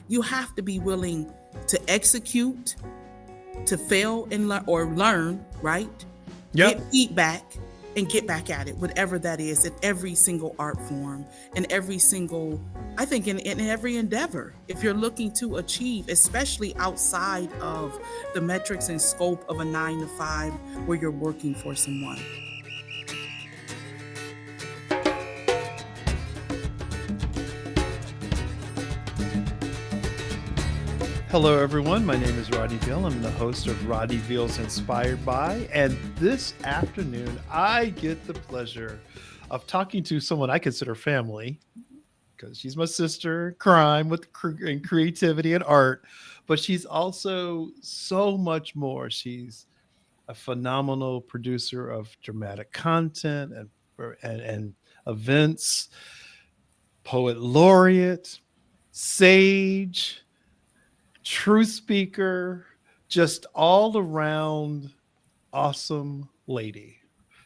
you have to be willing to execute, to fail and learn or learn, right? Get Yep. feedback and get back at it, whatever that is, in every single art form and every single, I think in every endeavor. If you're looking to achieve, especially outside of the metrics and scope of a 9 to 5 where you're working for someone. Hello, everyone. My name is Rodney Veal. I'm the host of Rodney Veal's Inspired By. And this afternoon, I get the pleasure of talking to someone I consider family because she's my sister, in crime with and creativity and art. But she's also so much more. She's a phenomenal producer of dramatic content and events, poet laureate, sage, truth speaker, just all around awesome lady.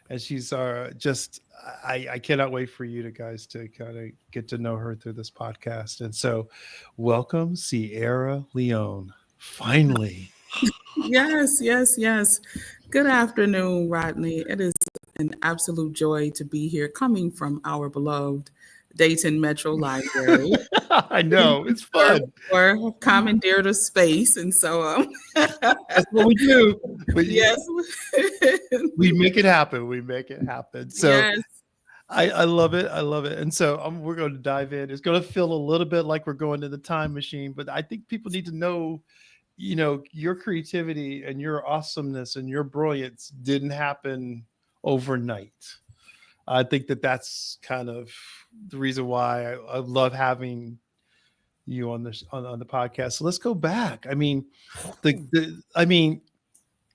And she's just, I cannot wait for you to guys to kind of get to know her through this podcast. And so, welcome, Sierra Leone. Finally. Yes, yes, yes. Good afternoon, Rodney. It is an absolute joy to be here coming from our beloved Dayton Metro Library. I Thank know you it's fun. for commandeered a space. And so, That's what we do. But yes, we make it happen. We make it happen. So yes, I love it. I love it. And so we're going to dive in. It's going to feel a little bit like we're going to the time machine, but I think people need to know, your creativity and your awesomeness and your brilliance didn't happen overnight. I think that's kind of the reason why I love having you on this on the podcast. So let's go back. I mean, I mean,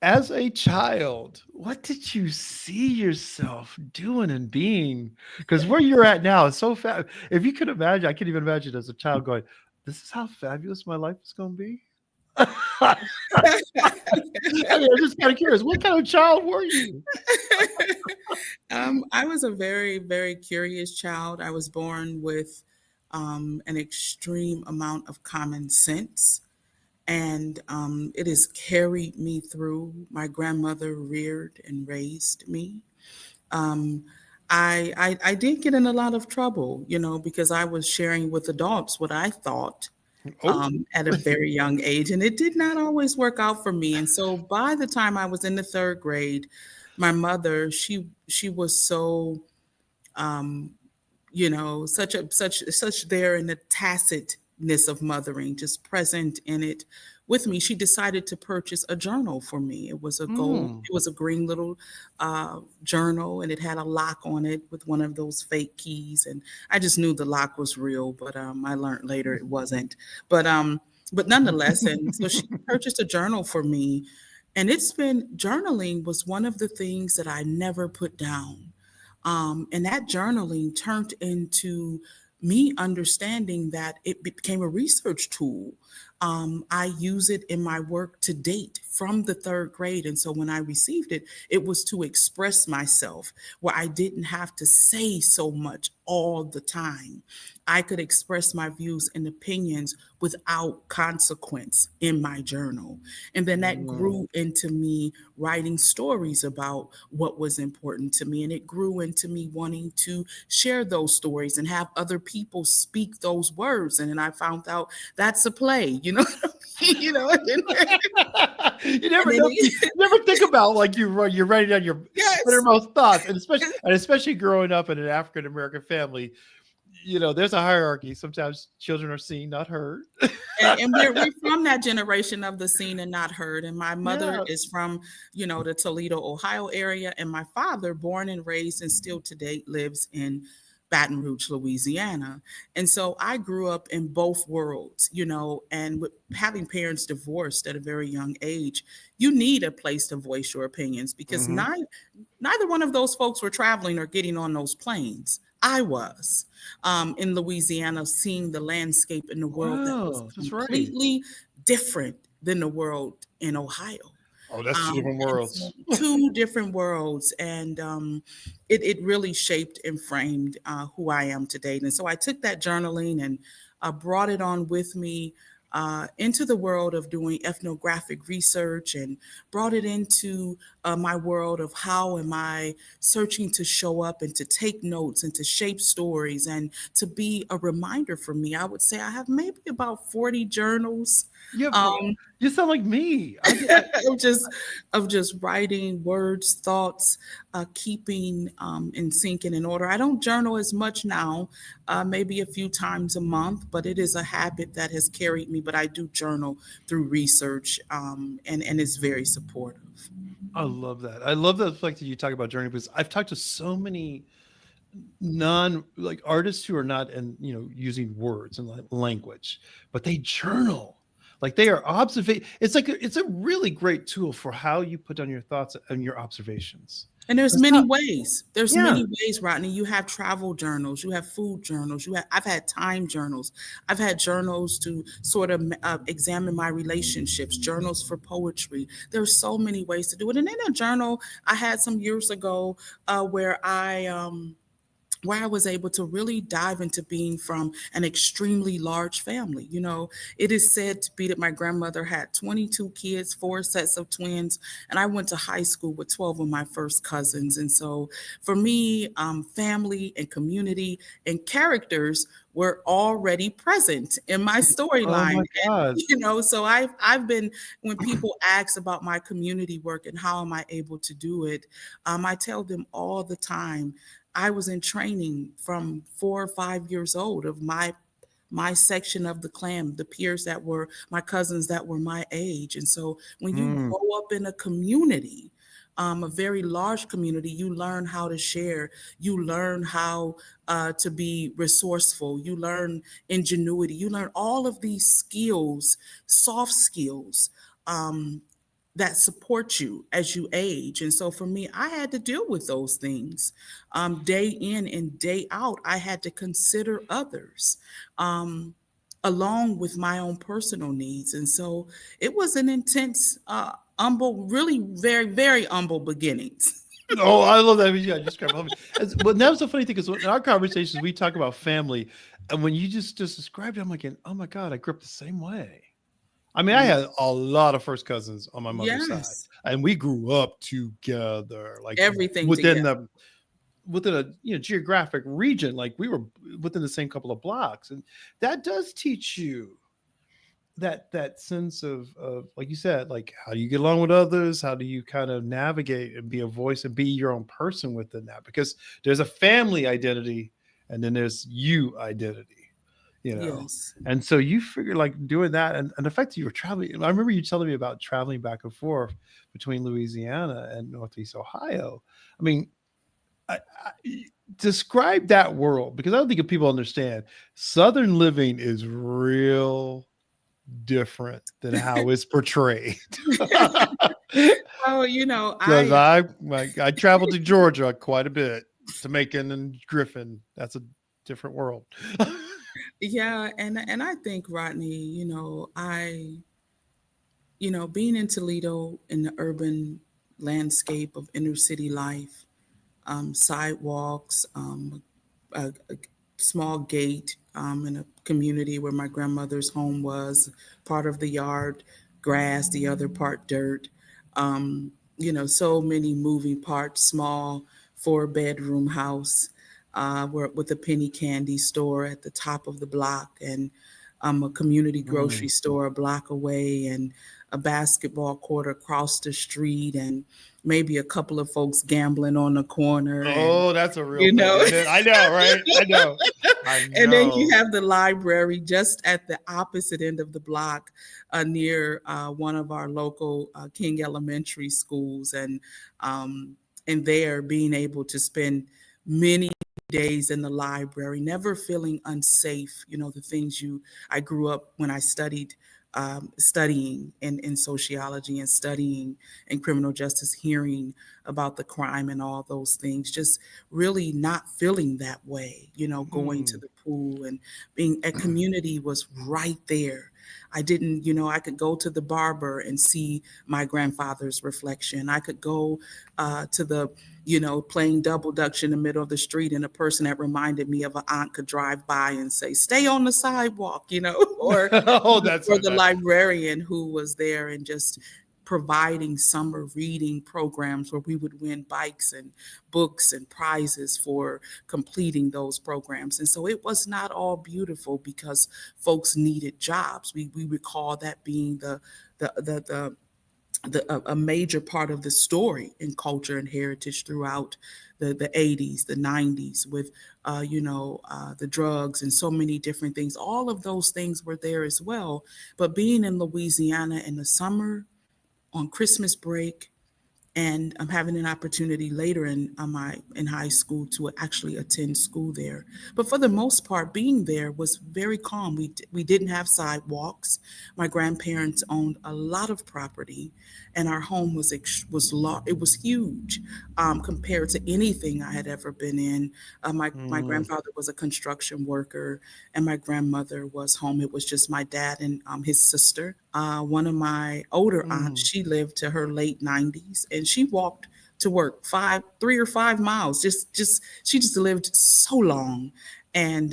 as a child, what did you see yourself doing and being? Because where you're at now is so fast. If you could imagine, I can't even imagine as a child going, "This is how fabulous my life is going to be." I mean, I'm just kind of curious. What kind of child were you? I was a very, very curious child. I was born with an extreme amount of common sense, and it has carried me through. My grandmother reared and raised me. Um, I did get in a lot of trouble, because I was sharing with adults what I thought Oh, at a very young age, and it did not always work out for me. And so by the time I was in the third grade, my mother, she was so um, such there in the tacitness of mothering, just present in it with me. She decided to purchase a journal for me. mm. It was a green little journal, and it had a lock on it with one of those fake keys. And I just knew the lock was real, but I learned later it wasn't. But nonetheless, and so she purchased a journal for me, and journaling was one of the things that I never put down. And that journaling turned into me understanding that it became a research tool. I use it in my work to date from the third grade. And so when I received it, it was to express myself where I didn't have to say so much all the time. I could express my views and opinions without consequence in my journal. And then that Mm. grew into me writing stories about what was important to me. And it grew into me wanting to share those stories and have other people speak those words. And then I found out that's a play, you know, and then, You and never then know. You never think about like you're writing down your yes. innermost thoughts, and especially growing up in an African American family, there's a hierarchy. Sometimes children are seen, not heard. And we're from that generation of the seen and not heard. And my mother Yeah. is from, the Toledo, Ohio area. And my father, born and raised and still to date, lives in Baton Rouge, Louisiana. And so I grew up in both worlds, and with having parents divorced at a very young age, you need a place to voice your opinions because Hmm. neither one of those folks were traveling or getting on those planes. I was in Louisiana, seeing the landscape in the world that was Wow, that's right. completely different than the world in Ohio. Oh, that's two different And so worlds. two different worlds, and it really shaped and framed who I am today. And so I took that journaling and brought it on with me into the world of doing ethnographic research and brought it into my world of how am I searching to show up and to take notes and to shape stories and to be a reminder for me. I would say I have maybe about 40 journals. Yeah, Um, you sound like me. I of just writing words, thoughts, keeping in sync and in order. I don't journal as much now, maybe a few times a month, but it is a habit that has carried me. But I do journal through research, and it's very supportive. I love that. I love the fact that you talk about journey because I've talked to so many non like artists who are not and using words and language, but they journal. Like they are observation. It's like it's a really great tool for how you put down your thoughts and your observations. And there's It's many not, ways. There's yeah. many ways, Rodney. You have travel journals, you have food journals, I've had time journals. I've had journals to sort of examine my relationships, journals for poetry. There's so many ways to do it. And in a journal I had some years ago where I was able to really dive into being from an extremely large family. It is said to be that my grandmother had 22 kids, four sets of twins, and I went to high school with 12 of my first cousins. And so for me, family and community and characters were already present in my Oh storyline. my And, God. so I've been, when people ask about my community work and how am I able to do it, I tell them all the time I was in training from 4 or 5 years old of my section of the clan, the peers that were my cousins that were my age. And so when you Mm, grow up in a community, a very large community, you learn how to share, you learn how to be resourceful, you learn ingenuity, you learn all of these skills, soft skills. That support you as you age. And so for me, I had to deal with those things day in and day out. I had to consider others um, along with my own personal needs. And so it was an intense, humble, really very, very humble beginnings. oh, I love that. Yeah, just grab me. But that was the funny thing is in our conversations we talk about family, and when you just described it, I'm like, oh my God, I grew up the same way. I mean, I Yeah. had a lot of first cousins on my mother's side, Yes. and we grew up together, like Everything within together. the within a geographic region. Like we were within the same couple of blocks, and that does teach you that sense of like you said, like how do you get along with others? How do you kind of navigate and be a voice and be your own person within that? Because there's a family identity, and then there's you identity, you know. Yes. And so you figure like doing that, and the fact that you were traveling. I remember you telling me about traveling back and forth between Louisiana and Northeast Ohio. I mean, describe that world because I don't think if people understand. Southern living is real different than how it's portrayed. Oh, Because I traveled to Georgia quite a bit, to Macon and Griffin. That's a different world. yeah, and I think, Rodney, being in Toledo in the urban landscape of inner city life, sidewalks, a small gate in a community where my grandmother's home was, part of the yard, grass, the other part dirt. So many moving parts, small 4-bedroom house with a penny candy store at the top of the block and a community grocery Mm. store a block away and a basketball court across the street and maybe a couple of folks gambling on the corner and Oh, that's a real you thing, know isn't it? I know, right? I know. I and then you know. have the library just at the opposite end of the block near one of our local King Elementary schools and there being able to spend many days in the library, never feeling unsafe. The things I grew up when I studying in sociology and studying in criminal justice, hearing about the crime and all those things, just really not feeling that way, going to Hmm. the pool and being a community was right there. I didn't, I could go to the barber and see my grandfather's reflection. I could go to the, playing double dutch in the middle of the street, and a person that reminded me of an aunt could drive by and say, "Stay on the sidewalk," or Oh, that's or the that. librarian who was there and just providing summer reading programs where we would win bikes and books and prizes for completing those programs. And so it was not all beautiful because folks needed jobs. We recall that being a major part of the story in culture and heritage throughout the 80s, the 90s, with the drugs and so many different things. All of those things were there as well. But being in Louisiana in the summer, on Christmas break, and I'm having an opportunity later in high school to actually attend school there. But for the most part, being there was very calm. We didn't have sidewalks. My grandparents owned a lot of property, and our home it was huge compared to anything I had ever been in. My Mm, grandfather was a construction worker, and my grandmother was home. It was just my dad and his sister. One of my older aunts, mm, she lived to her late 90s, and she walked to work 3 or 5 miles. She just lived so long, and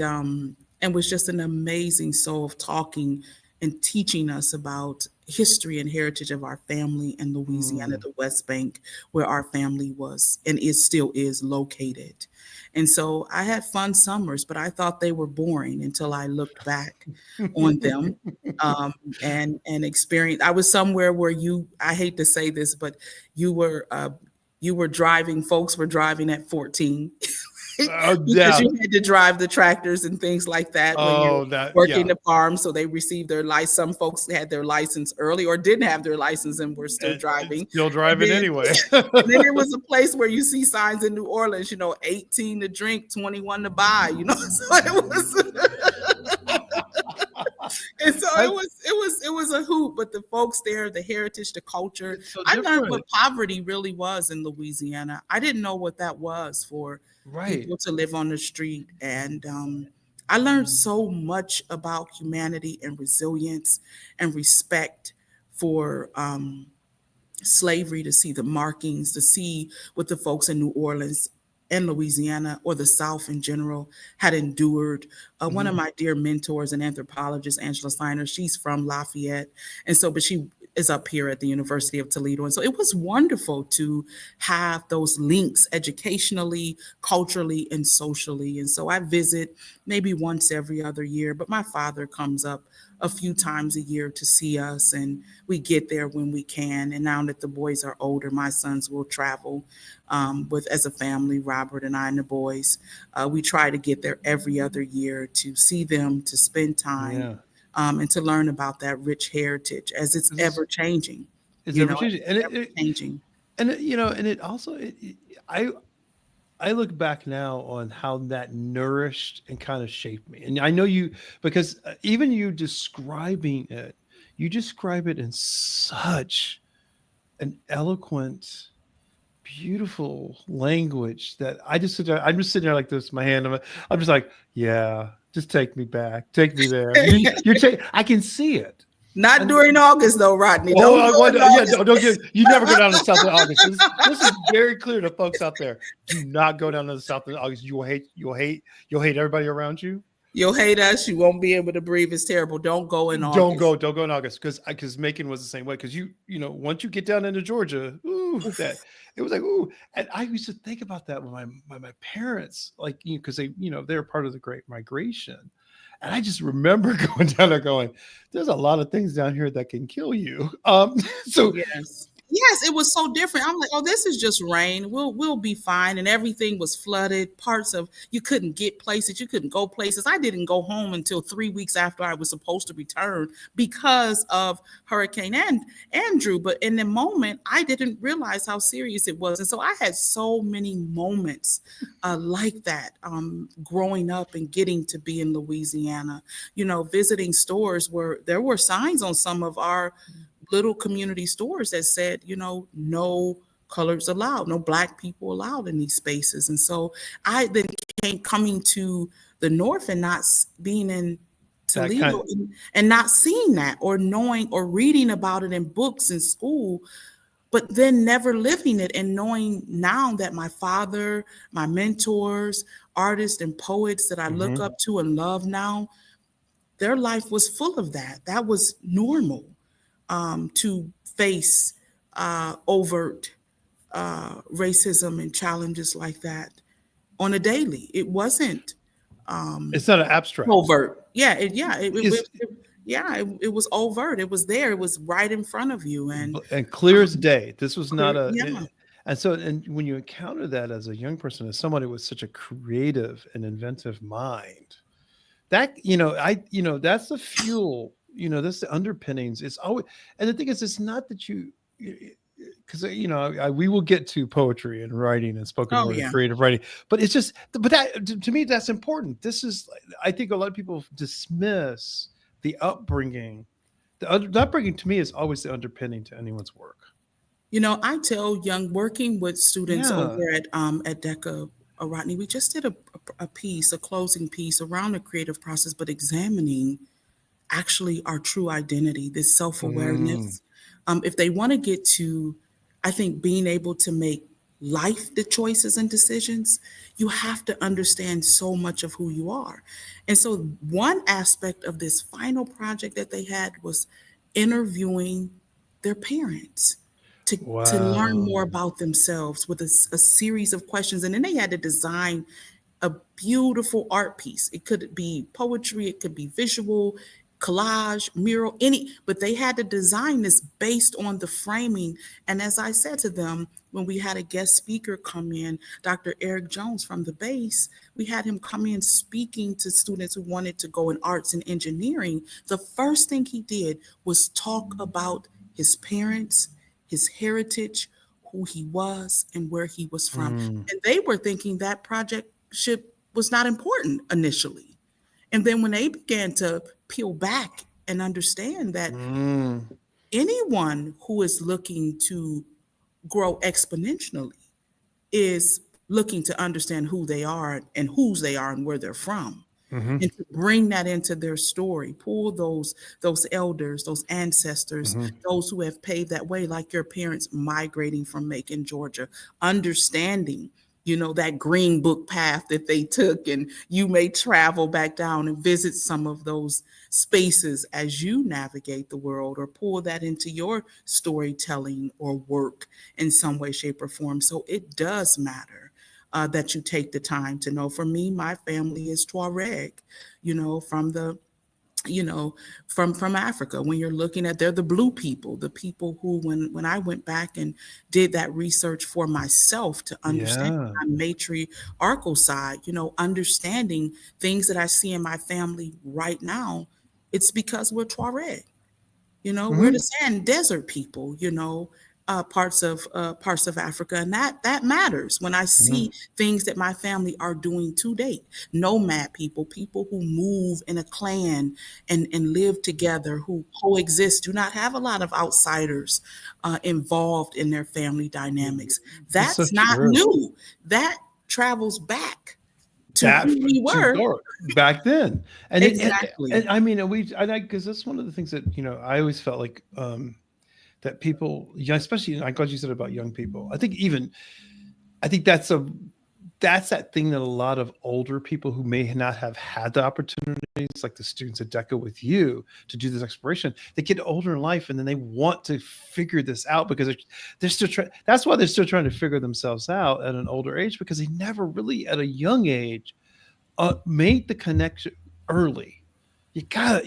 was just an amazing soul of talking and teaching us about history and heritage of our family in Louisiana, mm. the West Bank, where our family was and still is located. And so I had fun summers, but I thought they were boring until I looked back on them, um, and experienced. I was somewhere where I hate to say this, but you were uh, you were driving. Folks were driving at 14 because Yeah. you had to drive the tractors and things like that when you're Oh, that working yeah. the farm. So they received their license. Some folks had their license early or didn't have their license and were still It's driving. still And driving then, anyway. and then there was a place where you see signs in New Orleans, 18 to drink, 21 to buy, So it was, and so That's it was a hoop. But the folks there, the heritage, the culture, it's so I learned different. what poverty really was in Louisiana. I didn't know what that was for Right. people to live on the street, and I learned so much about humanity and resilience and respect for slavery, to see the markings, to see what the folks in New Orleans and Louisiana, or the South in general, had endured. One of Mhm. my dear mentors, an anthropologist, Angela Steiner, she's from Lafayette. And so, but she is up here at the University of Toledo. And so it was wonderful to have those links educationally, culturally, and socially. And so I visit maybe once every other year, but my father comes up a few times a year to see us, and we get there when we can. And now that the boys are older, my sons will travel with as a family, Robert and I and the boys. We try to get there every other year to see them, to spend time, Yeah. and to learn about that rich heritage as it's 'Cause ever changing. it's ever It's changing, and ever changing. and it also I I look back now on how that nourished and kind of shaped me. And I know you because even you describing it, you describe it in such an eloquent, beautiful language that I just sit there. I'm just sitting there like this, my hand. I'm just like, yeah, just take me back, take me there. You're I can see it. Not And during August, though, Rodney. oh, Don't I go want in yeah, August. don't get you never go down to the South in August. This is very clear to folks out there. Do not go down to the South in August. You'll hate everybody around you. You'll hate us. You won't be able to breathe. It's terrible. Don't go in August. Don't go in August because Macon was the same way. Because once you get down into Georgia, ooh, that it was like ooh, and I used to think about that when my parents like because they're part of the Great Migration, and I just remember going down there going, there's a lot of things down here that can kill you. So Yes. Yes, it was so different. I'm like, oh, this is just rain. We'll be fine. And everything was flooded. Parts of you couldn't get places. You couldn't go places. I didn't go home until 3 weeks after I was supposed to return because of Hurricane Andrew. But in the moment, I didn't realize how serious it was. And so I had so many moments like that growing up and getting to be in Louisiana. Visiting stores where there were signs on some of our little community stores that said, no colors allowed, no black people allowed in these spaces. And so I then came coming to the north and not being in That kind. Toledo, and not seeing that or knowing or reading about it in books in school, but then never living it and knowing now that my father, my mentors, artists and poets that I look Mhm. up to and love now, their life was full of that. That was normal, to face overt racism and challenges like that on a daily. It wasn't It's not an abstract. overt. Yeah, It's it was overt. It was there. It was right in front of you. And and clear as um, day. This was not a yeah, and so and when you encounter that as a young person, as somebody with such a creative and inventive mind, that that's the fuel, that's the underpinnings. It's always and the thing is, it's not that you because we will get to poetry and writing and spoken oh word and yeah, creative writing, but it's just but that to me that's important. This is I think a lot of people dismiss the upbringing. The upbringing to me is always the underpinning to anyone's work. I tell young working with students Yeah. over at DECA, Rodney, we just did a piece, a closing piece around the creative process, but examining actually our true identity, this self Mm, awareness. If they want to get to, I think, being able to make life the choices and decisions, you have to understand so much of who you are. And so, one aspect of this final project that they had was interviewing their parents to learn wow. more about themselves with a series of questions. And then they had to design a beautiful art piece. It could be poetry, it could be visual, collage, mural, but they had to design this based on the framing. And as I said to them, when we had a guest speaker come in, Dr. Eric Jones from the base, we had him come in speaking to students who wanted to go in arts and engineering. The first thing he did was talk about his parents, his heritage, who he was, and where he was from. Mm, And they were thinking that project should was not important initially. And then when they began to peel back and understand that mm, anyone who is looking to grow exponentially is looking to understand who they are and whose they are and where they're from, mhm, and to bring that into their story, pull those elders, those ancestors, mhm. those who have paved that way, like your parents migrating from Macon, Georgia, understanding that green book path that they took, and you may travel back down and visit some of those spaces as you navigate the world, or pull that into your storytelling or work in some way, shape, or form. So it does matter that you take the time to know. For me, my family is Tuareg, from the from Africa. When you're looking at, they're the blue people, the people who, when I went back and did that research for myself to understand Yeah. my matriarchal side, understanding things that I see in my family right now, it's because we're Tuareg. We're the Mhm, sand desert people, parts of Africa, and that matters when I mhm, see things that my family are doing to date. Nomad people, people who move in a clan and live together, who coexist, do not have a lot of outsiders involved in their family dynamics. that's so That's not true. new. That travels back to That who we to were. Dora back then, and Exactly. I mean, and because that's one of the things that I always felt like that people, especially I'm glad you said about young people. I think that's that thing that a lot of older people who may not have had the opportunities, like the students at DECA with you, to do this exploration, they get older in life and then they want to figure this out because they're still trying. That's why they're still trying to figure themselves out at an older age, because they never really at a young age made the connection early. You gotta,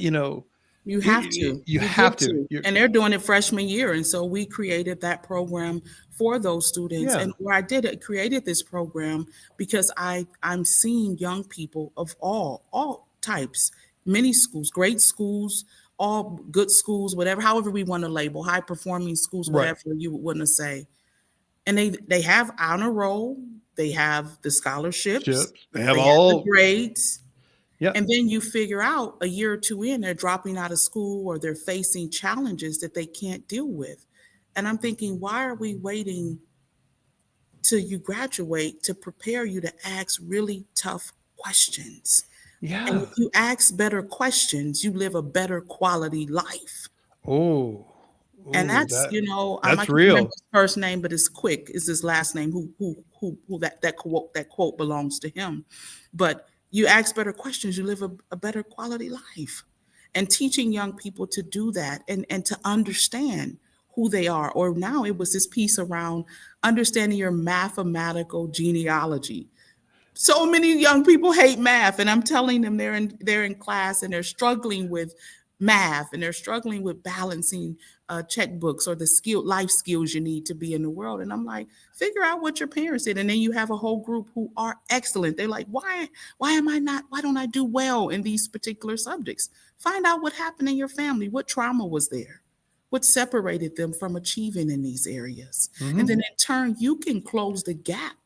You have to. you You have get to. to. And they're doing it freshman year. And so we created that program for those students. Yeah, And where I did it, created this program because I'm seeing young people of all types, many schools, great schools, all good schools, whatever, however we want to label, high performing schools, right. whatever you would want to say. And they have honor roll, they have the scholarships, Ships. They have they have the all. grades, Yep. and then you figure out a year or two in, they're dropping out of school or they're facing challenges that they can't deal with. And I'm thinking, why are we waiting till you graduate to prepare you to ask really tough questions? And Yeah. if you ask better questions, you live a better quality life. Oh, And oh, that's, I that's can't remember real. his first name, but it's Quick is his last name. Who that quote belongs to him. But you ask better questions, you live a better quality life. And teaching young people to do that and to understand who they are. Or now it was this piece around understanding your mathematical genealogy. So many young people hate math, and I'm telling them they're in class and they're struggling with math and they're struggling with balancing checkbooks or the life skills you need to be in the world. And I'm like, figure out what your parents did, and then you have a whole group who are excellent. They're like, why am I not? Why don't I do well in these particular subjects? Find out what happened in your family. What trauma was there? What separated them from achieving in these areas? And Hmm. then in turn, you can close the gap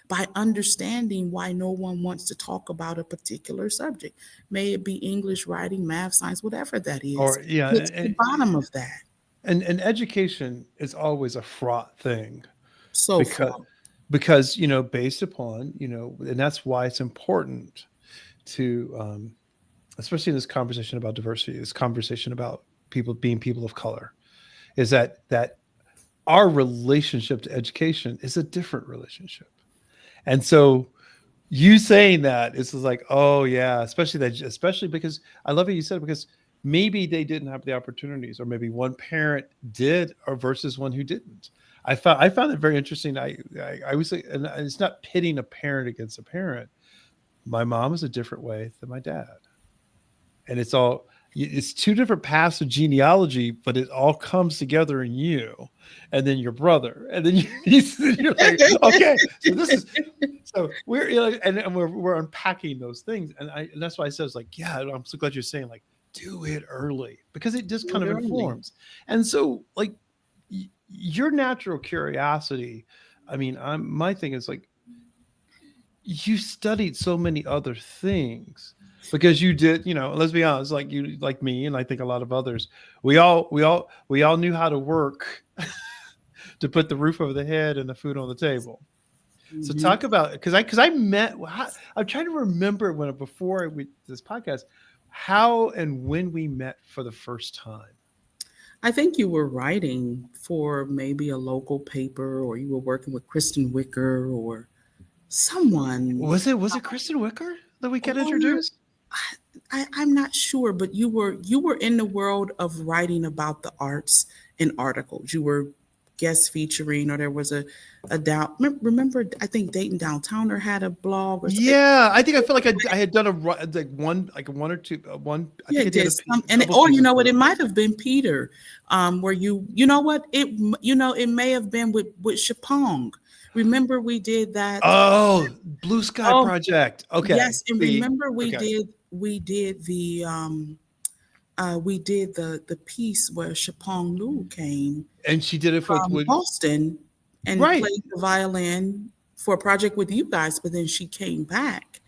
by understanding why no one wants to talk about a particular subject. May it be English, writing, math, science, whatever that is. Or yeah, Get to the bottom of that. and education is always a fraught thing So because far. based upon and that's why it's important to especially in this conversation about diversity, this conversation about people being people of color, is that our relationship to education is a different relationship. And so you saying that is like, oh yeah, especially because I love what you said, because maybe they didn't have the opportunities, or maybe one parent did, or versus one who didn't. I found it very interesting. I was like, and it's not pitting a parent against a parent. My mom is a different way than my dad, and it's two different paths of genealogy, but it all comes together in you, and then your brother, and then you're like, okay, so this is, so we're and we're unpacking those things, and that's why I said, it's like, yeah, I'm so glad you're saying, like, do it early, because it just kind of Literally. informs. And so, like, your natural curiosity, I mean, my thing is like, you studied so many other things, because you did, let's be honest, like you, like me, and I think a lot of others, we all knew how to work to put the roof over the head and the food on the table. So Mhm. talk about, because I met, I'm trying to remember when, before we this podcast, how and when we met for the first time. I think you were writing for maybe a local paper, or you were working with Kristen Wicker or someone. Was it Kristen Wicker that we got Or introduced? I'm not sure, but you were in the world of writing about the arts in articles. You were guest featuring, or there was a down. Remember, I think Dayton Downtowner had a blog or something. Yeah, I think I feel like I had done like one or two, one. I Yeah, think I it did did some, a and couple or you pieces know what, for it it. might have been Peter, where you know what it may have been with Chapong. Remember we did that. Oh, Blue Sky Oh Project. Okay, yes, and see, remember we okay, did we did the we did the piece where Chapong Lu came and she did it for from with Boston and right, played the violin for a project with you guys, but then she came back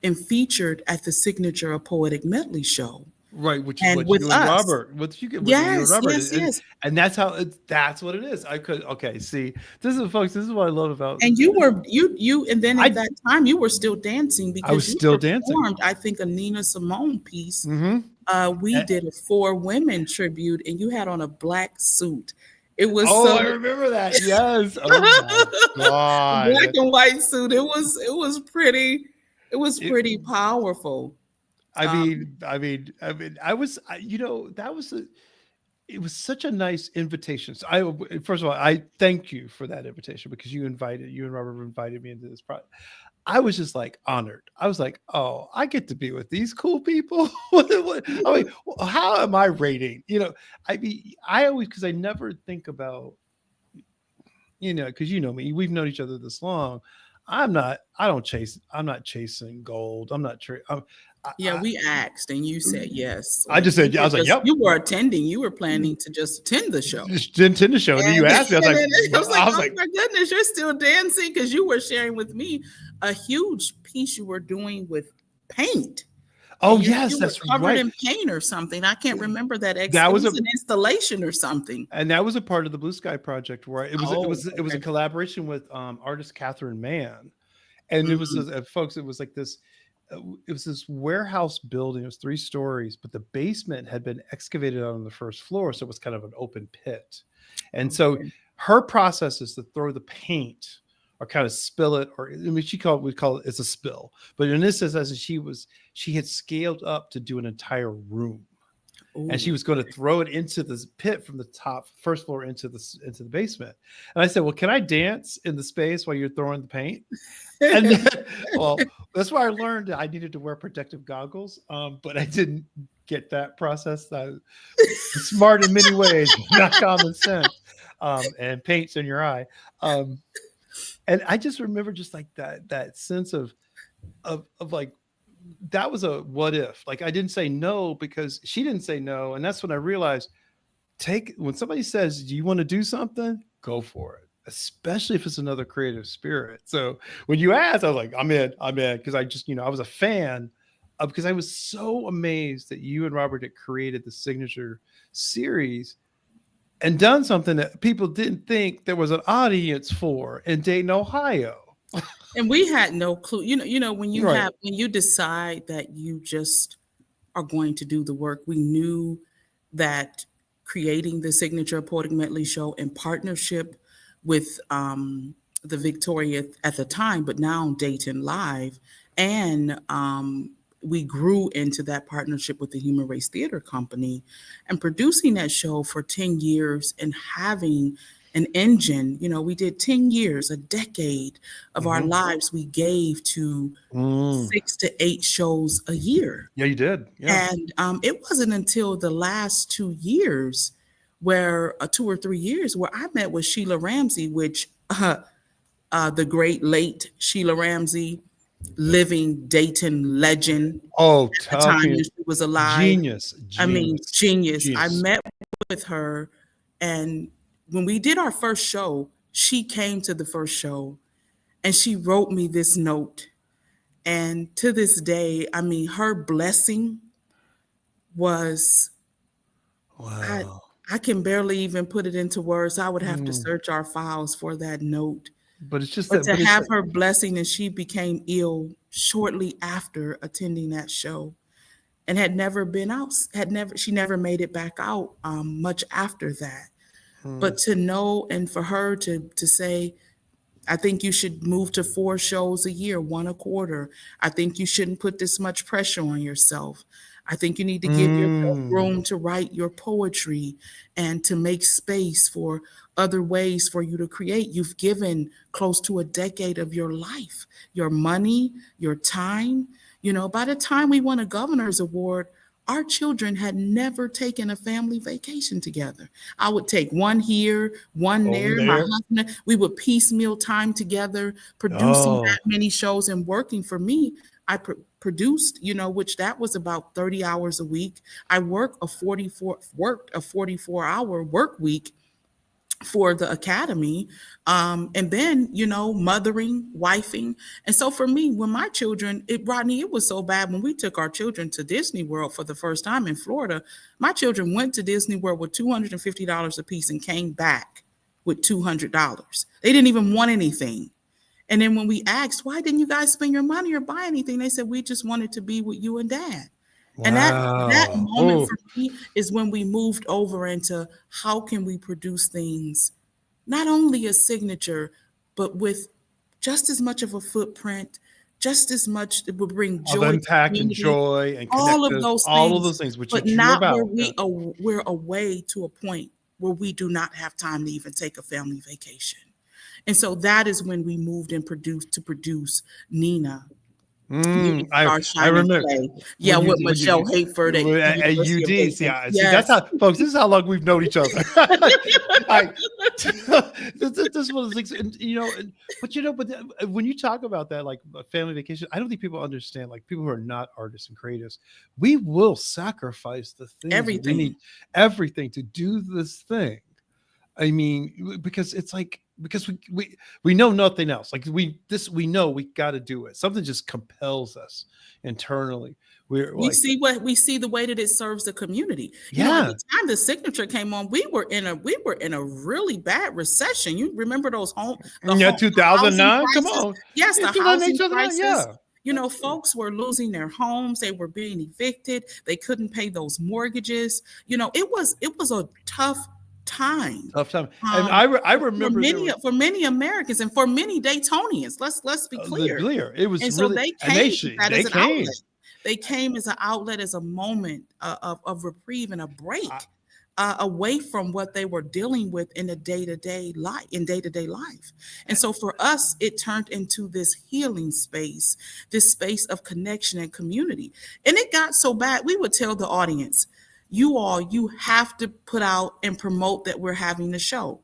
and featured at the Signature A Poetic Medley show right, which is and what you with do and us. Robert, what you get with you and Yes, Robert, yes, and yes. that's how that's what it is. I could, okay, see, this is, folks, this is what I love about And and then at I that time you were still dancing I was because you still dancing. performed, I think, a Nina Simone piece. Mm-hmm. We did a four women tribute, and you had on a black suit. It was Oh, so I remember that. Yes. Oh my black God. and white suit. It was It, pretty powerful. I was, that was it was such a nice invitation. So first of all, I thank you for that invitation, because you and Robert invited me into this project. I was just like honored. I was like, oh, I get to be with these cool people. I mean, how am I rating? I always, because I never think about, because you know me, we've known each other this long. I'm not chasing gold. I'm not, Yeah, we asked and you said yes. I Like just said, I was like, yep. you were attending, you were planning to just attend the show. Just didn't tend to show. And then And, you asked me, I was and like, then I was like, I was oh like, my goodness, you're still dancing, because you were sharing with me a huge piece you were doing with paint. And oh you yes, were that's covered right. in paint or something. I can't remember that. That It was was an installation or something. a part of the Blue Sky Project, where Oh, it was a okay. collaboration with artist Catherine Mann, and it was Mhm. folks. It was like this. it was this warehouse building. It was 3 stories, but the basement had been excavated on the first floor, so it was kind of an open pit. And so Okay. her process is to throw the paint or kind of spill it, or I mean, we call it, it's a spill. But in this instance, she had scaled up to do an entire room, and she Ooh. was going to throw it into this pit from the top first floor into the basement. And I said, "Well, can I dance in the space while you're throwing the paint?" And then, well, that's why I learned that I needed to wear protective goggles. But I didn't get that process. I'm smart in many ways, not common sense. And paint's in your eye. Um, and I just remember just like that sense of like, that was a what if. Like, I didn't say no because she didn't say no, and that's when I realized, take when somebody says, "Do you want to do something?" Go for it, especially if it's another creative spirit. So when you asked, I was like, I'm in, because I just, I was a fan of, because I was so amazed that you and Robert had created the signature series and done something that people didn't think there was an audience for in Dayton, Ohio. And we had no clue. When Right. when you decide that you just are going to do the work, we knew that creating the signature Poetic Medley show in partnership with the Victoria at the time, but now Dayton Live, and we grew into that partnership with the Human Race Theater Company and producing that show for 10 years and having an engine. We did 10 years, a decade of our Hmm. lives we gave to Mm. 6 to 8 shows a year. Yeah, you did. Yeah. And it wasn't until the last 2 years, where 2 or 3 years, where I met with Sheila Ramsey, which the great late Sheila Ramsey, living Dayton legend Oh, at the time talking that she was alive. genius, I mean, genius, genius. I genius. met with her, and when we did our first show, she came to the first show and she wrote me this note. And to this day, I mean, her blessing was, I Wow. I can barely even put it into words. I would have to Mm. search our files for that note. But it's just But that, to but it's have like, her blessing, and she became ill shortly after attending that show and had never been out, she never made it back out much after that. mm, But to know, and for her to say, I think you should move to 4 shows a year, one a quarter. I think you shouldn't put this much pressure on yourself. I think you need to give yourself mm, room to write your poetry and to make space for other ways for you to create. You've given close to a decade of your life, your money, your time. By the time we won a governor's award, our children had never taken a family vacation together. I would take one here, one over there. My there. husband, we would piecemeal time together, producing Oh, that many shows and working. For me, I produced, which that was about 30 hours a week. I worked a 44-hour work week for the academy, and then mothering, wifing. And so for me, when my children, Rodney, it was so bad when we took our children to Disney World for the first time in Florida. My children went to Disney World with $250 a piece and came back with $200. They didn't even want anything. And then when we asked, why didn't you guys spend your money or buy anything, they said, we just wanted to be with you and dad. And that wow. moment Oh, for me is when we moved over into, how can we produce things not only a signature, but with just as much of a footprint, just as much, it would bring of joy to the impact and community, joy and all of connective, those all of things, those things which but you're not where about. Yeah. we're away to a point where we do not have time to even take a family vacation. And so that is when we moved and produce Nina, Unity I Star I Shine and remember Play. Yeah, with when Michelle you Hayford at at University of UD. See, Dayton. see, that's Yes. how, folks. This is how long we've known each other. I this one is, and, but when you talk about that, like a family vacation, I don't think people understand. Like, people who are not artists and creatives, we will sacrifice the things that we Everything. need, everything to do this thing. I mean, because it's like, because we know nothing else. Like, we know we got to do it. Something just compels us internally. We're We like, see the way that it serves the community. At yeah, the time the signature came on, we were in a really bad recession. You remember the yeah, housing 2009. Come crisis? on, Yes, yeah, the housing 2008, 2009. crisis. Yeah, Absolutely. Folks were losing their homes, they were being evicted, they couldn't pay those mortgages. It was a tough time. Tough time. And Um, I for remember there many was for many Americans and for many Daytonians, let's be clear. clear. It was And so really they a came to nation. that They as an outlet. came. They came as an outlet, as a moment of reprieve and a I, break away from what they were dealing with in a day-to-day life. And so for us, it turned into this healing space, this space of connection and community. And it got so bad, we would tell the audience, you have to put out and promote that we're having the show.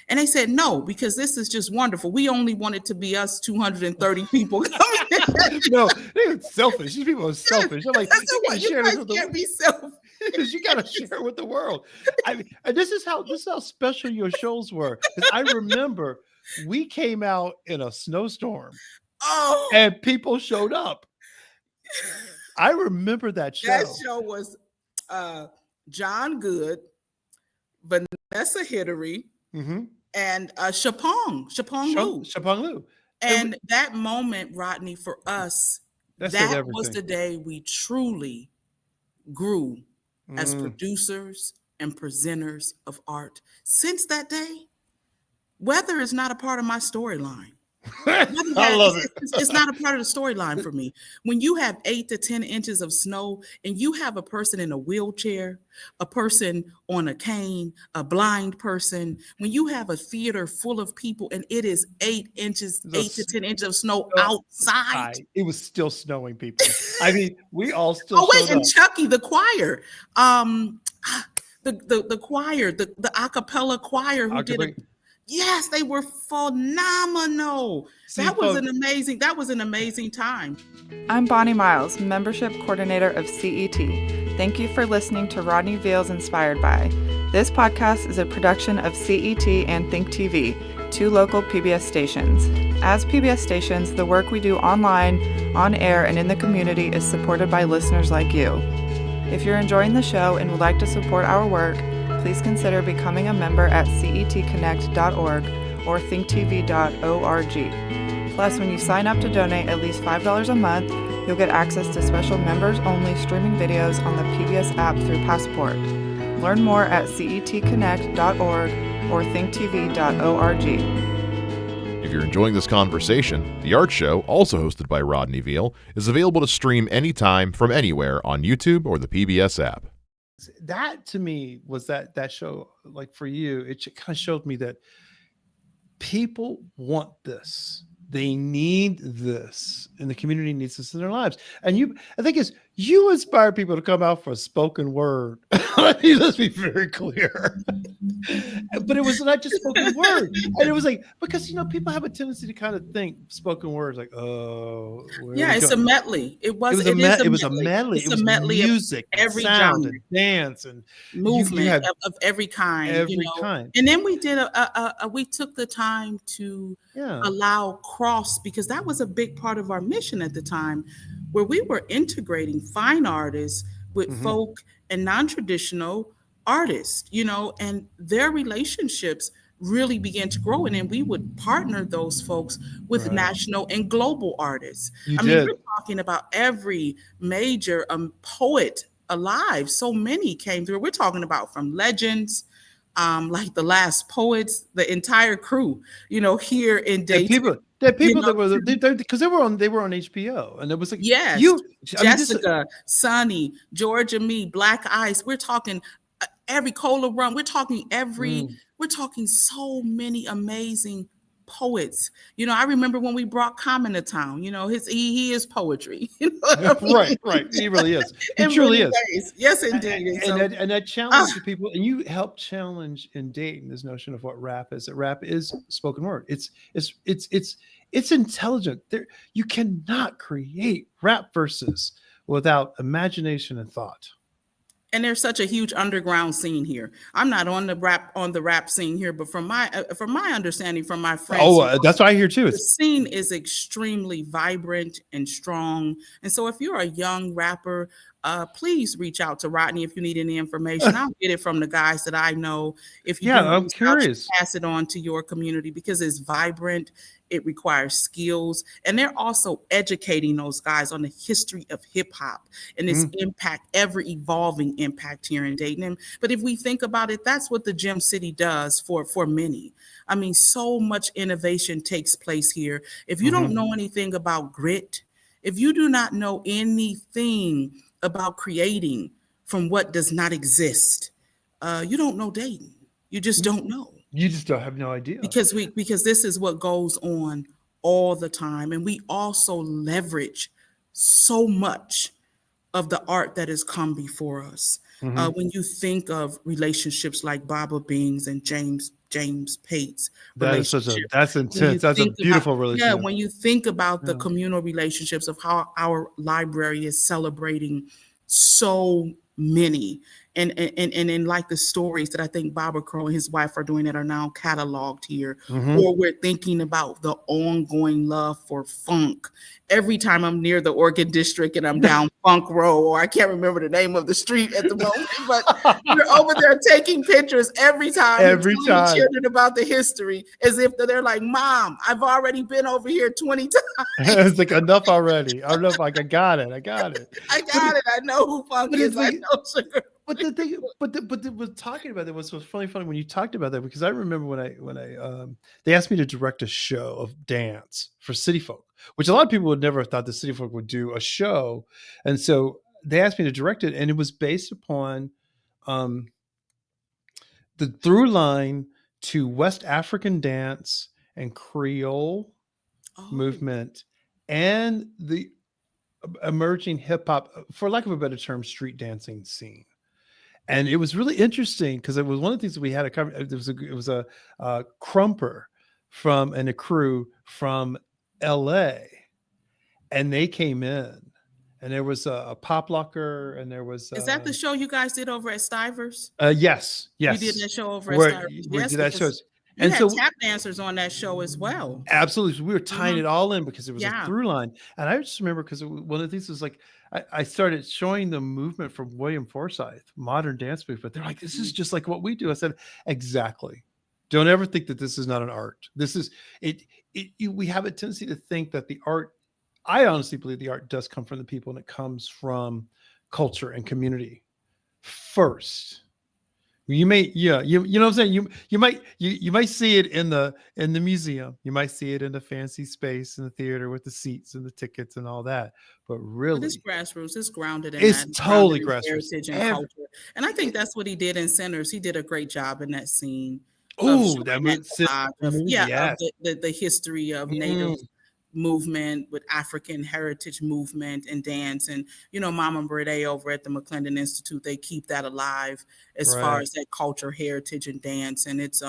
And they said, no, because this is just wonderful. We only want it to be us 230 people coming in. no, they're selfish. These people are selfish. I'm like, I said, you gotta what? You share this guys with the can't be selfish. because you gotta share with the world. I mean, and this is how special your shows were. Because I remember we came out in a snowstorm Oh, and people showed up. I remember that that show. show was uh, John Good, Vanessa Hittery, Mm-hmm. and Shapong Lu. Chapang Lu. And that moment, Rodney, for us, That said that was everything. the day we truly grew as Mm. producers and presenters of art. Since that day, weather is not a part of my storyline. I love it. It's not a part of the storyline for me. When you have 8 to 10 inches of snow and you have a person in a wheelchair, a person on a cane, a blind person, when you have a theater full of people and it is 8 to 10 inches of snow outside. It was still snowing, people. I mean, we all still Oh, wait, showed and up. Chucky, the choir. The choir, the a cappella choir who did it. Yes, they were phenomenal. That was an amazing time. I'm Bonnie Miles, Membership Coordinator of CET. Thank you for listening to Rodney Veal's Inspired By. This podcast is a production of CET and ThinkTV, 2 local PBS stations. As PBS stations, the work we do online, on air, and in the community is supported by listeners like you. If you're enjoying the show and would like to support our work, please consider becoming a member at cetconnect.org or thinktv.org. Plus, when you sign up to donate at least $5 a month, you'll get access to special members-only streaming videos on the PBS app through Passport. Learn more at cetconnect.org or thinktv.org. If you're enjoying this conversation, The Art Show, also hosted by Rodney Veal, is available to stream anytime from anywhere on YouTube or the PBS app. That to me was that show, like for you, it kind of showed me that people want this. They need this, and the community needs this in their lives. And I think you inspire people to come out for a spoken word. Let's be very clear. But it was not just spoken word, and it was like, because people have a tendency to kind of think spoken words like, oh, Yeah, it's a medley. It was a medley. It's It was a medley music, of every sound, genre, and dance, and movement of every kind. every kind. And then we did we took the time to Yeah. allow cross, because that was a big part of our mission at the time, where we were integrating fine artists with folk and non-traditional artists, and their relationships really began to grow. And then we would partner those folks with national and global artists. We're talking about every major poet alive. So many came through. We're talking about from legends, like the Last Poets, the entire crew, here in Dayton. People that were because they were on HBO, and it was like, yes, Jessica, Sonny, George and me, Black Ice. We're talking every Cola Rum. We're talking we're talking so many amazing poets. I remember when we brought Common to town. He is poetry. Right. He really is. He truly is. Ways. Yes, indeed. And that challenge to people, and you help challenge in Dayton this notion of what rap is. That rap is spoken word. It's intelligent. You cannot create rap verses without imagination and thought. And there's such a huge underground scene here. I'm not on the rap scene here, but from my understanding, from my friends, that's what I hear too. The scene is extremely vibrant and strong. And so, if you're a young rapper, please reach out to Rodney if you need any information. I'll get it from the guys that I know. If you I'm curious, pass it on to your community, because it's vibrant. It requires skills. And they're also educating those guys on the history of hip hop and its impact, ever evolving impact here in Dayton. But if we think about it, that's what the Gem City does for many. I mean, so much innovation takes place here. If you don't know anything about grit, if you do not know anything about creating from what does not exist, you don't know Dayton. You just don't know. You just don't have no idea. Because this is what goes on all the time. And we also leverage so much of the art that has come before us. When you think of relationships like Baba Bing's and James Pate's that's relationship, intense. That's a beautiful relationship. when you think about the communal relationships of how our library is celebrating so many, and like the stories that I think Baba Crow and his wife are doing that are now cataloged here, or we're thinking about the ongoing love for funk. Every time I'm near the Orchid District and I'm down Funk Row, or I can't remember the name of the street at the moment, but we're over there taking pictures every time, telling children about the history, as if they're like, Mom, I've already been over here 20 times. It's like, enough already. I don't know if I got it. I got it. I know who funk is. I know sugar. But the thing, but talking about that was funny when you talked about that, because I remember when I they asked me to direct a show of dance for City Folk, which a lot of people would never have thought the City Folk would do a show, and so they asked me to direct it, and it was based upon the through line to West African dance and Creole movement and the emerging hip hop, for lack of a better term, street dancing scene. And it was really interesting because it was one of the things that we had to cover. It was a crumper and a crew from LA, and they came in, and there was a pop locker, and there was. Is that the show you guys did over at Stivers? Yes. You did that show over at Stivers. We did that show. And had tap dancers on that show as well. Absolutely. So we were tying it all in because it was a through line. And I just remember, because one of the things was like, I started showing the movement from William Forsythe, modern dance movement. They're like, this is just like what we do. I said, exactly. Don't ever think that this is not an art. This is it. We have a tendency to think that the art, I honestly believe the art does come from the people, and it comes from culture and community first. You may, you know what I'm saying? You might see it in the museum. You might see it in the fancy space in the theater with the seats and the tickets and all that. But really, it's grassroots. It's grounded in it's totally grassroots, heritage and culture. And I think that's what he did in Centers. He did a great job in that scene. Oh, the history of Native movement with African heritage movement and dance. And Mama Brede over at the McClendon Institute, they keep that alive as far as that culture, heritage, and dance. And it's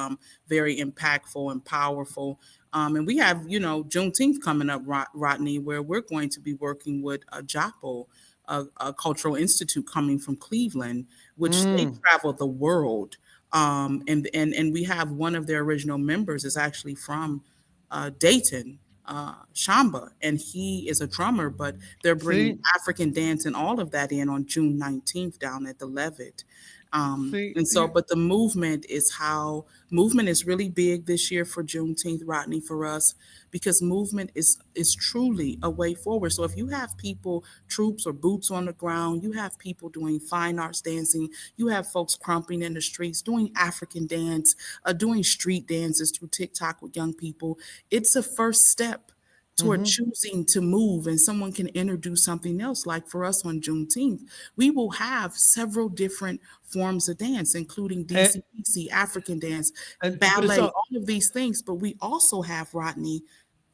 very impactful and powerful. And we have Juneteenth coming up, Rodney, where we're going to be working with JAPO, a cultural institute coming from Cleveland, which they travel the world. And we have one of their original members is actually from Dayton, Shamba, and he is a drummer, but they're bringing African dance and all of that in on June 19th down at the Levitt. But the movement is really big this year for Juneteenth, Rodney, for us, because movement is truly a way forward. So if you have people, troops or boots on the ground, you have people doing fine arts dancing, you have folks crumping in the streets, doing African dance, doing street dances through TikTok with young people, it's a first step toward choosing to move, and someone can introduce something else. Like for us on Juneteenth, we will have several different forms of dance, including DCPC, African dance, ballet, all of these things. But we also have, Rodney,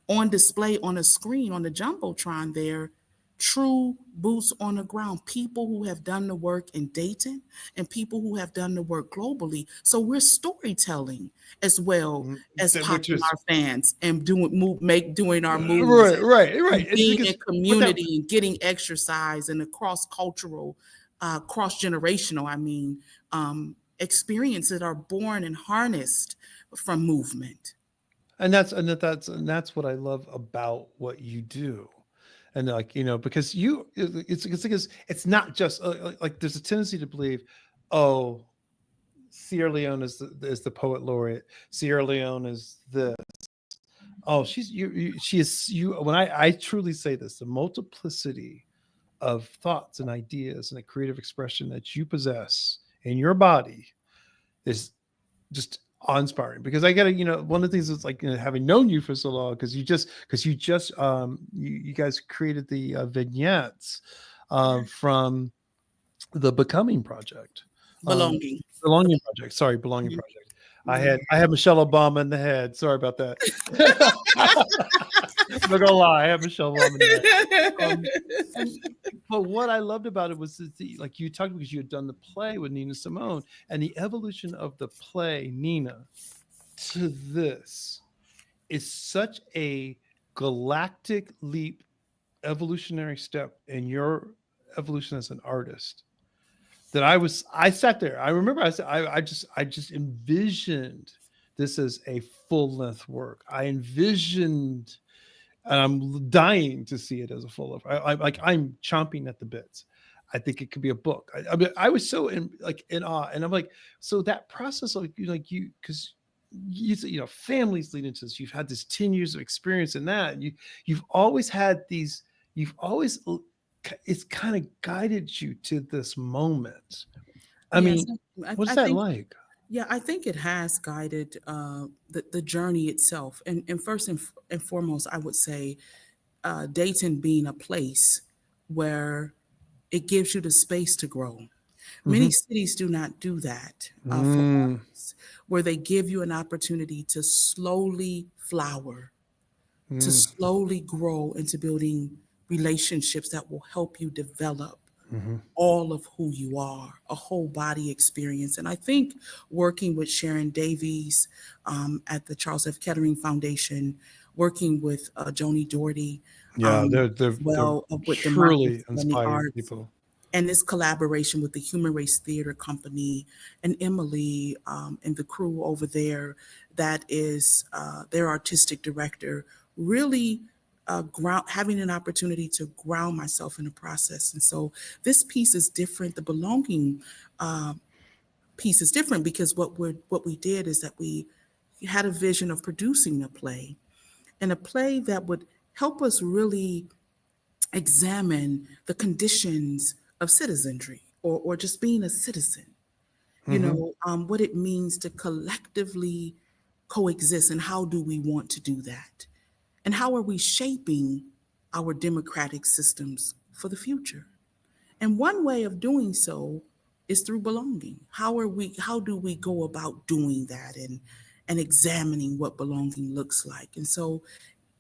on display on a screen on the Jumbotron there, true boots on the ground, people who have done the work in Dayton and people who have done the work globally. So we're storytelling as well as popping our fans and doing our moves. Right. Being in community and getting exercise and the cross-cultural, cross-generational, experiences that are born and harnessed from movement. And that's what I love about what you do. And because it's not just like there's a tendency to believe, oh, Sierra Leone is the poet laureate. Sierra Leone is this. Oh, she is you. When I truly say this, the multiplicity of thoughts and ideas and the creative expression that you possess in your body is just awe-inspiring. Because I gotta, one of the things is like, having known you for so long, because you guys created the vignettes from the Becoming Project, um, Belonging. Belonging Project. Sorry, Belonging Mhm. Project. Yeah. I had Michelle Obama in the head. Sorry about that. I'm not gonna lie, I have Michelle Obama in the head. And but what I loved about it was that like you talked, because you had done the play with Nina Simone, and the evolution of the play Nina to this is such a galactic leap, evolutionary step in your evolution as an artist, that I sat there. I remember I just envisioned this as a full length work. I envisioned, and I'm dying to see it as a full length. I'm chomping at the bits. I think it could be a book. I mean, I was so in awe, and I'm like, so that process of because families lead into this. You've had this 10 years of experience in that, and you've always had these. You've always it's kind of guided you to this moment. I Yes, mean, what's I that think. like? Yeah, I think it has guided the journey itself. And first and foremost, I would say Dayton being a place where it gives you the space to grow. Many Mm-hmm. cities do not do that for Mm, artists, where they give you an opportunity to slowly flower, to mm, slowly grow into building relationships that will help you develop mm-hmm. all of who you are, a whole body experience. And I think working with Sharon Davies at the Charles F. Kettering Foundation, working with Joni Doherty Yeah, as they're well with the truly markets and the inspired arts, people. and this collaboration with the Human Race Theater Company and Emily and the crew over there, that is their artistic director, really having an opportunity to ground myself in the process. And so this piece is different. The belonging uh, piece is different because what we did is that we had a vision of producing a play, and a play that would help us really examine the conditions of citizenry, or just being a citizen, Mm-hmm. what it means to collectively coexist, and how do we want to do that? And how are we shaping our democratic systems for the future? And one way of doing so is through belonging. How do we go about doing that, and examining what belonging looks like? And so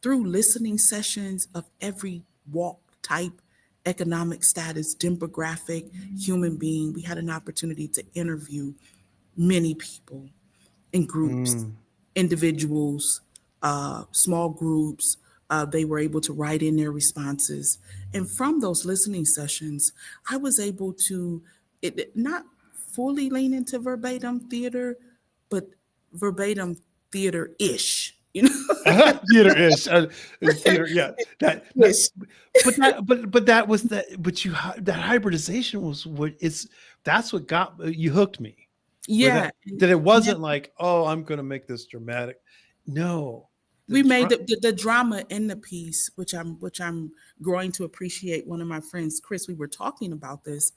through listening sessions of every walk, type, economic status, demographic, human being, we had an opportunity to interview many people in groups, Mm. individuals, small groups. They were able to write in their responses. And from those listening sessions, I was able to not fully lean into verbatim theater, but verbatim theater ish, Theater-ish, theater, yeah. That, that, Ish. but that was that. But that hybridization was what it's. That's what got you hooked me. With Yeah. that it And then wasn't like, oh, I'm going to make this dramatic. No, the we made the drama in the piece, which I'm growing to appreciate. One of my friends, Chris, we were talking about this,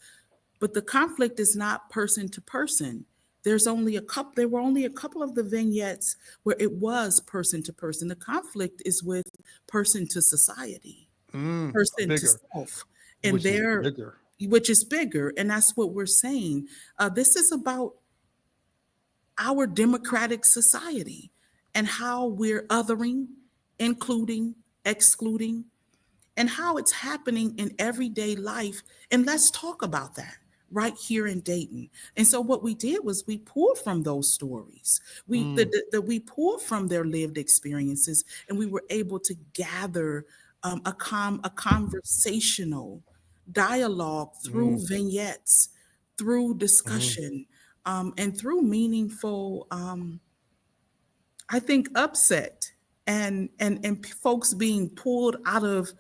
but the conflict is not person to person. There were only a couple of the vignettes where it was person to person. The conflict is with person to society, person to bigger, self, and which is bigger. which is bigger. And that's what we're saying. This is about our democratic society and how we're othering, including, excluding, and how it's happening in everyday life. And let's talk about that right here in Dayton. And so what we did was we pulled from those stories. We pulled from their lived experiences, and we were able to gather a conversational dialogue through Mm, vignettes, through mhm, discussion, and through meaningful, I think, upset, and folks being pulled out of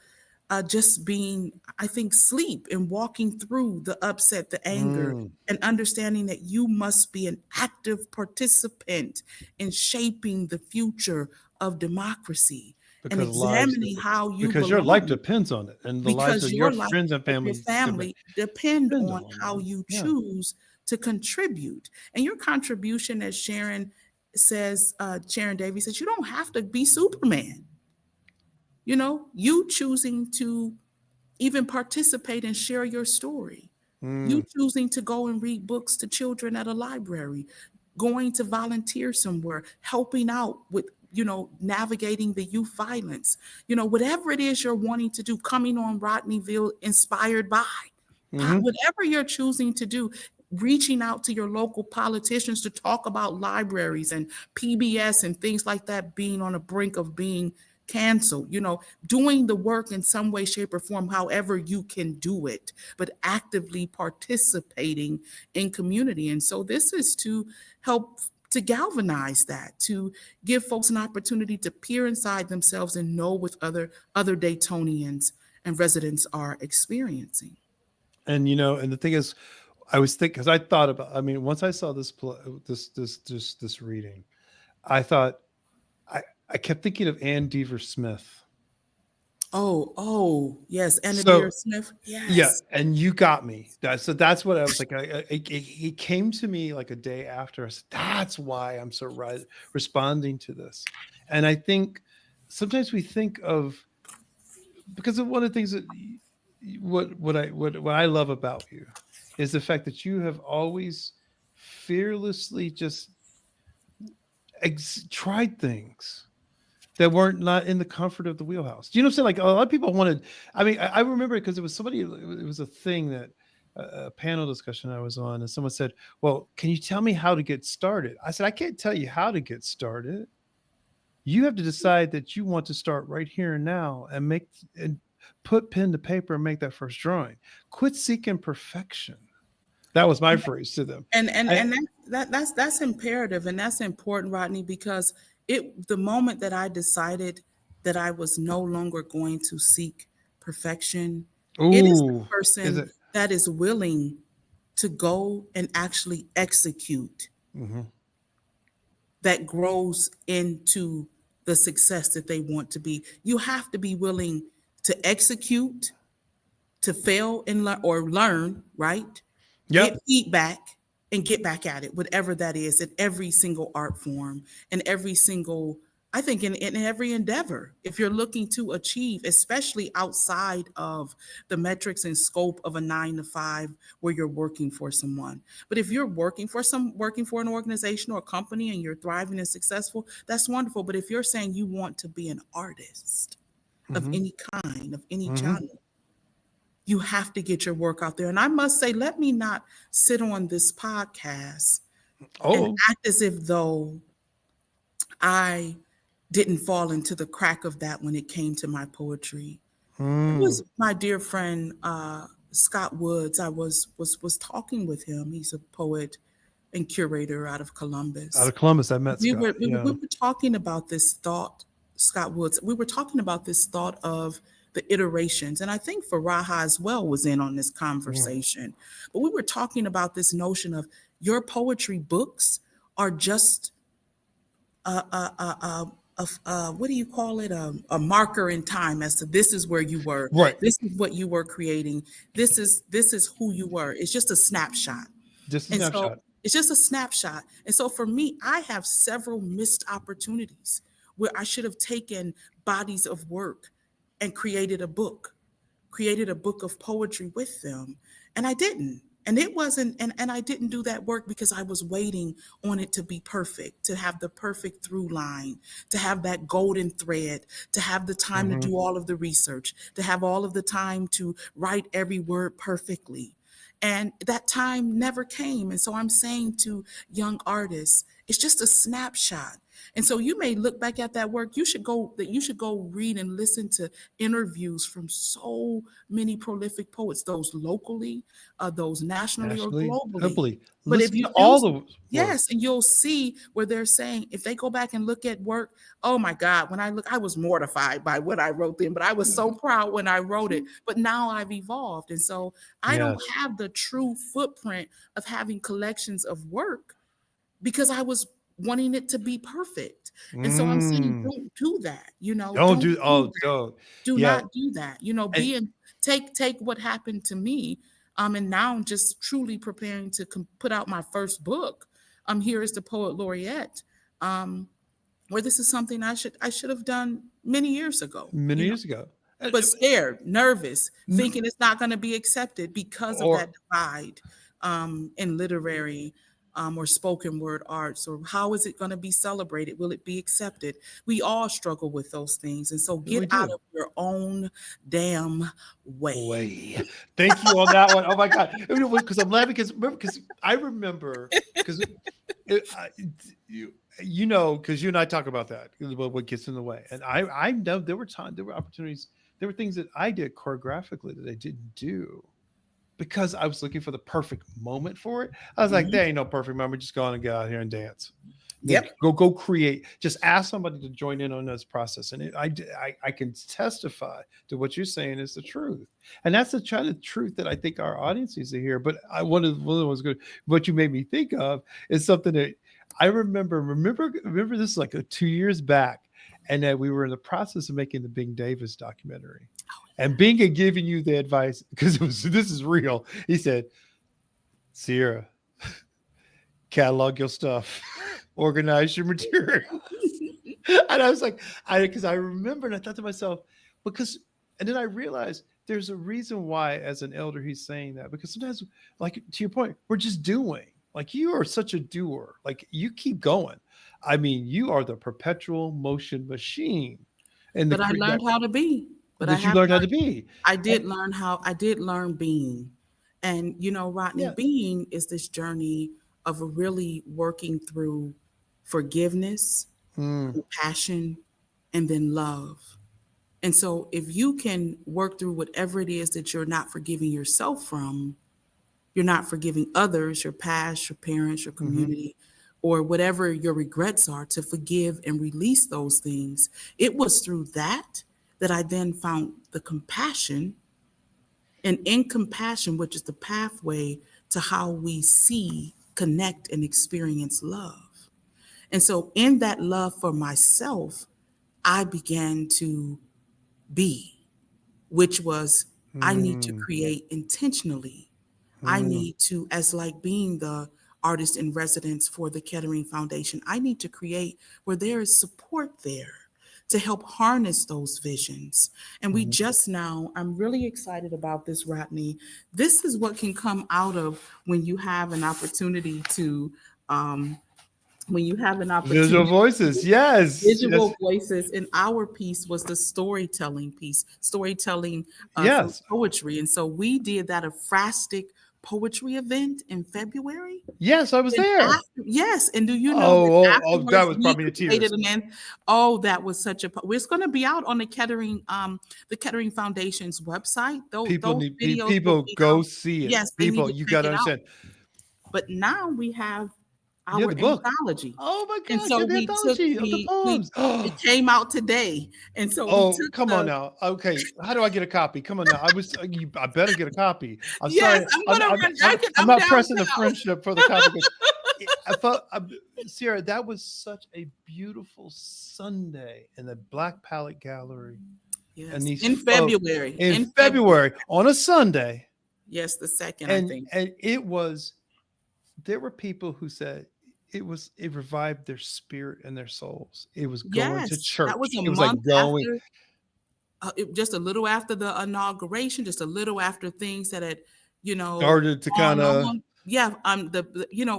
just being, I think, sleep and walking through the upset, the anger, and understanding that you must be an active participant in shaping the future of democracy and because lives examining how you because your life belong, depends on it, and the lives because of your your life friends and of your families family depend depend on on how it. you Yeah. choose to contribute. And your contribution, as Sharon says, Sharon Davies says, you don't have to be Superman. You know, you choosing to even participate and share your story. You choosing to go and read books to children at a library, going to volunteer somewhere, helping out with, navigating the youth violence, whatever it is you're wanting to do, coming on Rodney Veal inspired by, whatever you're choosing to do, reaching out to your local politicians to talk about libraries and PBS and things like that being on the brink of being canceled, doing the work in some way, shape, or form, however you can do it, but actively participating in community. And so this is to help to galvanize that, to give folks an opportunity to peer inside themselves and know what other Daytonians and residents are experiencing. And and the thing is, I was thinking, because I thought about, I mean, once I saw this reading, I thought, I kept thinking of Ann Deaver Smith. Oh, yes. Anna Dear So Smith. yeah, Yes. and you got me. That's what I was like. He came to me like a day after. I said, that's why I'm so responding to this. And I think sometimes we think of, because of one of the things that what I love about you is the fact that you have always fearlessly just tried things that weren't not in the comfort of the wheelhouse. Do you know what I'm saying? Like a lot of people wanted. I mean, I remember it because it was somebody. It was a thing that a panel discussion I was on, and someone said, "Well, can you tell me how to get started?" I said, "I can't tell you how to get started. You have to decide that you want to start right here and now, and put pen to paper and make that first drawing. Quit seeking perfection." That was my phrase to them. And that's imperative, and that's important, Rodney, because the moment that I decided that I was no longer going to seek perfection, it is the Ooh, is person it? that is willing to go and actually execute Mhm. that grows into the success that they want to be. You have to be willing to execute, to fail and learn, or learn, right? Get Yep. feedback and get back at it, whatever that is, in every single art form and every single, I think in every endeavor, if you're looking to achieve, especially outside of the metrics and scope of a 9 to 5 where you're working for someone. But if you're working for an organization or a company and you're thriving and successful, that's wonderful. But if you're saying you want to be an artist of Mhm. any kind, of any Mhm. genre, you have to get your work out there. And I must say, let me not sit on this podcast and Oh. act as if though I didn't fall into the crack of that when it came to my poetry. It Mm. was my dear friend Scott Woods. I was talking with him. He's a poet and curator out of Out Columbus. of Columbus, I met we were Scott. we were, Yeah. we were talking about this thought, Scott Woods. We were talking about this thought of the iterations, and I think Faraha as well was in on this Mm. conversation. But we were talking about this notion of your poetry books are just what do you call it? A marker in time as to this is where you were. Right. This is what you were creating. This is who you were. It's just a snapshot. Just a And so snapshot. it's just a snapshot. And so for me, I have several missed opportunities where I should have taken bodies of work and created a book of poetry with them. And I didn't. And it wasn't, and I didn't do that work because I was waiting on it to be perfect, to have the perfect through line, to have that golden thread, to have the time to Mhm. do all of the research, to have all of the time to write every word perfectly. And that time never came. And so I'm saying to young artists, It's just a snapshot. And so you may look back at that work. You should go read and listen to interviews from so many prolific poets, those locally, those nationally or Nationally, globally. globally. But if Listen you to all the work. yes, and you'll see where they're saying, if they go back and look at work, oh my God, when I was mortified by what I wrote then, but I was so proud when I wrote it. But now I've evolved. And so I don't Yes. have the true footprint of having collections of work because I was wanting it to be perfect. And so I'm saying, Mm. don't do that. Don't do. Do Oh, don't. do Yeah. not do that. And Take what happened to me. And now I'm just truly preparing to put out my first book. Here is the poet laureate. Where this is something I should have done many years ago. many years ago. But scared, nervous, N- thinking it's not going to be accepted because of Or that divide in literary or spoken word arts. Or how is it going to be celebrated? Will it be accepted? We all struggle with those things. And so we get out do. of your own damn way. Way. Thank you on that one. Oh my God. Because I'm laughing because I remember because because you and I talk about that, what gets in the way. And I know there were opportunities, there were things that I did choreographically that I didn't do because I was looking for the perfect moment for it. I was like, there ain't no perfect moment. Just go on and get out here and dance. Then Yep. go create. Just ask somebody to join in on this process, and I can testify to what you're saying is the truth, and that's the kind of truth that I think our audience needs to hear. But one of the ones good. What you made me think of is something that I remember. Remember this is like 2 years back, and that we were in the process of making the Bing Davis documentary, and Bing had given you the advice because this is real. He said, Sierra, catalog your stuff. Organize your material. And I was like, because I remember and I thought to myself, and then I realized there's a reason why, as an elder, he's saying that, because sometimes, like to your point, we're just doing. Like you are such a doer. Like you keep going. I mean, you are the perpetual motion machine. And But I learned how to be. But I that you have learned how learned, to be. I did learn being. And Rodney, Yeah. being is this journey of really working through forgiveness, Mm, compassion, and then love. And so if you can work through whatever it is that you're not forgiving yourself from, you're not forgiving others, your past, your parents, your mhm. community, or whatever your regrets are, to forgive and release those things. It was through that I then found the compassion, and in compassion, which is the pathway to how we see, connect, and experience love. And so in that love for myself, I began to be, which was, I need to Mm, create intentionally. I mm, need to, as like being the artist in residence for the Kettering Foundation, I need to create where there is support there to help harness those visions. And we mhm. just now, I'm really excited about this, Rodney. This is what can come out of when you have an opportunity to, um, when you have an Visual opportunity. voices. Yes. Yes. Visual voices, and our piece was the storytelling piece, storytelling through Yes. poetry. And so we did that Aphrastic poetry event in February. Yes, I was And there. yes, and do you know that Oh, that afterwards was we brought me to created tears. that was such a, it's going to be out on the Kettering Foundation's website. Those videos will People be go out. see it. Yes, they need People, to you check got to it out. understand. But now we have Yeah, our the book. anthology. Oh my And gosh, so you have the we took anthology of the we poems. it came out today. And so we Oh, took come on the now. Okay, how do I get a copy? Come on now. I better get a copy. I'm yes, sorry. I'm gonna run. I'm I'm not pressing the downtown. friendship for the copy. I felt, Sierra, that was such a beautiful Sunday in the Black Palette Gallery, and Yes, these in folks February. in In February. February on a Sunday. Yes, the second, I and think. and it was, there were people who said it revived their spirit and their souls. It was going to Yes, that was church. a It was like month going after, just a little after the inauguration, just a little after things that had, started to kind gone of on. Yeah,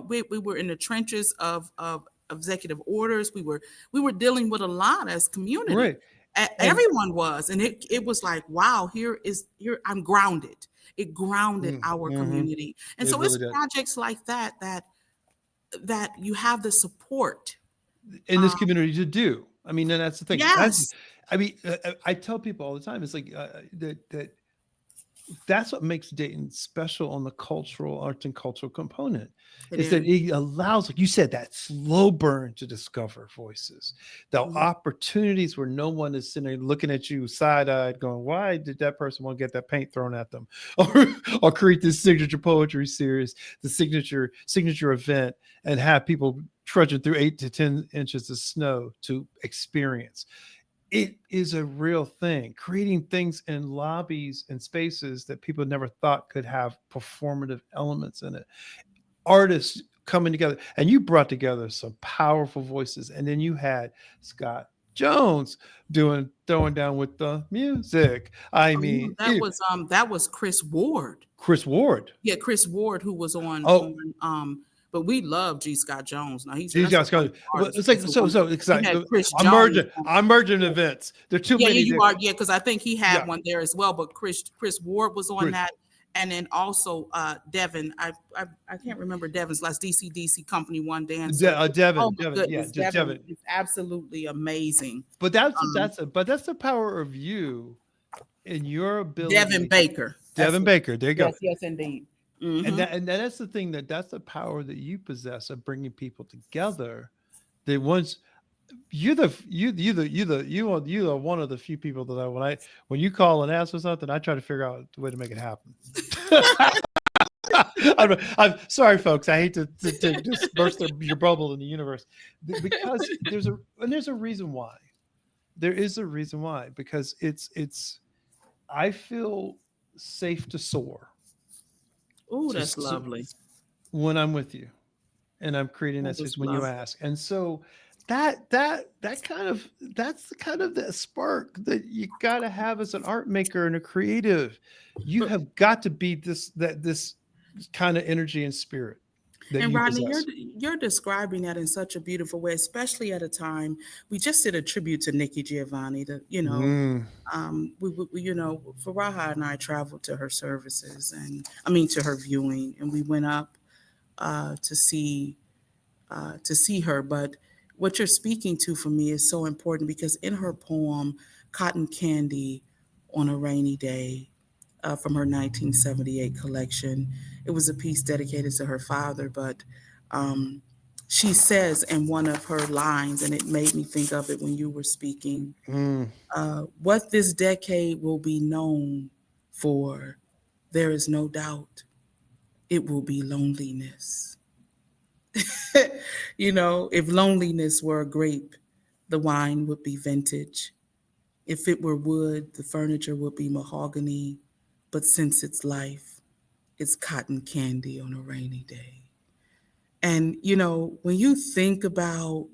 we were in the trenches of executive orders. We were dealing with a lot as community. right. And Everyone was, and it was like, wow, here I'm grounded. It grounded our mhm, community, and it so it's really did. projects like that that you have the support. in this community to do. I mean, and that's the thing. Yes, I mean, I tell people all the time, it's like that's what makes Dayton special on the cultural arts and cultural component it is that is. it allows, like you said, that slow burn to discover voices, the Mhm. opportunities where no one is sitting there looking at you side-eyed going, why did that person want to get that paint thrown at them or create this signature poetry series, the signature event, and have people trudging through 8 to 10 inches of snow to experience. It is a real thing, creating things in lobbies and spaces that people never thought could have performative elements in it. Artists coming together, and you brought together some powerful voices, and then you had Scott Jones throwing down with the music. I Oh, no, mean, it, that was Chris Ward. Chris Ward. Yeah, Chris Ward, who was Oh, but we love G. Scott Jones. Now geez, that's a Scott Jones. wonderful Well, artist. it's like He's a so wonderful. You had excited. Chris Jones. I'm merging events. There are too Yeah, many. you are. Yeah, because I think he had Yeah, one there as well. But Chris Ward was on Chris. that, and then also Devin. I can't remember Devin's last DC company one dancer. Oh my Devin, yeah, goodness, just Devin. Devin is absolutely amazing. But that's Um, that's the power of you and your Devin ability. Baker. That's Devin it. Baker, there you go. Yes, indeed. And Hmm. that's the thing, that's the power that you possess of bringing people together. That once you are one of the few people that when you call and ask for something, I try to figure out the way to make it happen. I'm sorry, folks. I hate to just burst your bubble in the universe because there's a reason why. There is a reason why, because it's I feel safe to soar Oh, to, that's lovely. when I'm with you and I'm creating that That space is when you lovely. ask. And so that's the kind of the spark that you got to have as an art maker and a creative. You But have got to be this kind of energy and spirit that And you Rodney, possess. you're describing that in such a beautiful way, especially at a time we just did a tribute to Nikki Giovanni. Mm, Faraha and I traveled to her services, and I mean to her viewing, and we went up uh, to see to see her. But what you're speaking to for me is so important because in her poem, Cotton Candy on a Rainy Day, from her 1978 collection. It was a piece dedicated to her father, but um, she says in one of her lines, and it made me think of it when you were speaking, mm, what this decade will be known for, there is no doubt it will be loneliness. If loneliness were a grape, the wine would be vintage. If it were wood, the furniture would be mahogany. But since it's life, it's cotton candy on a rainy day. And when you think about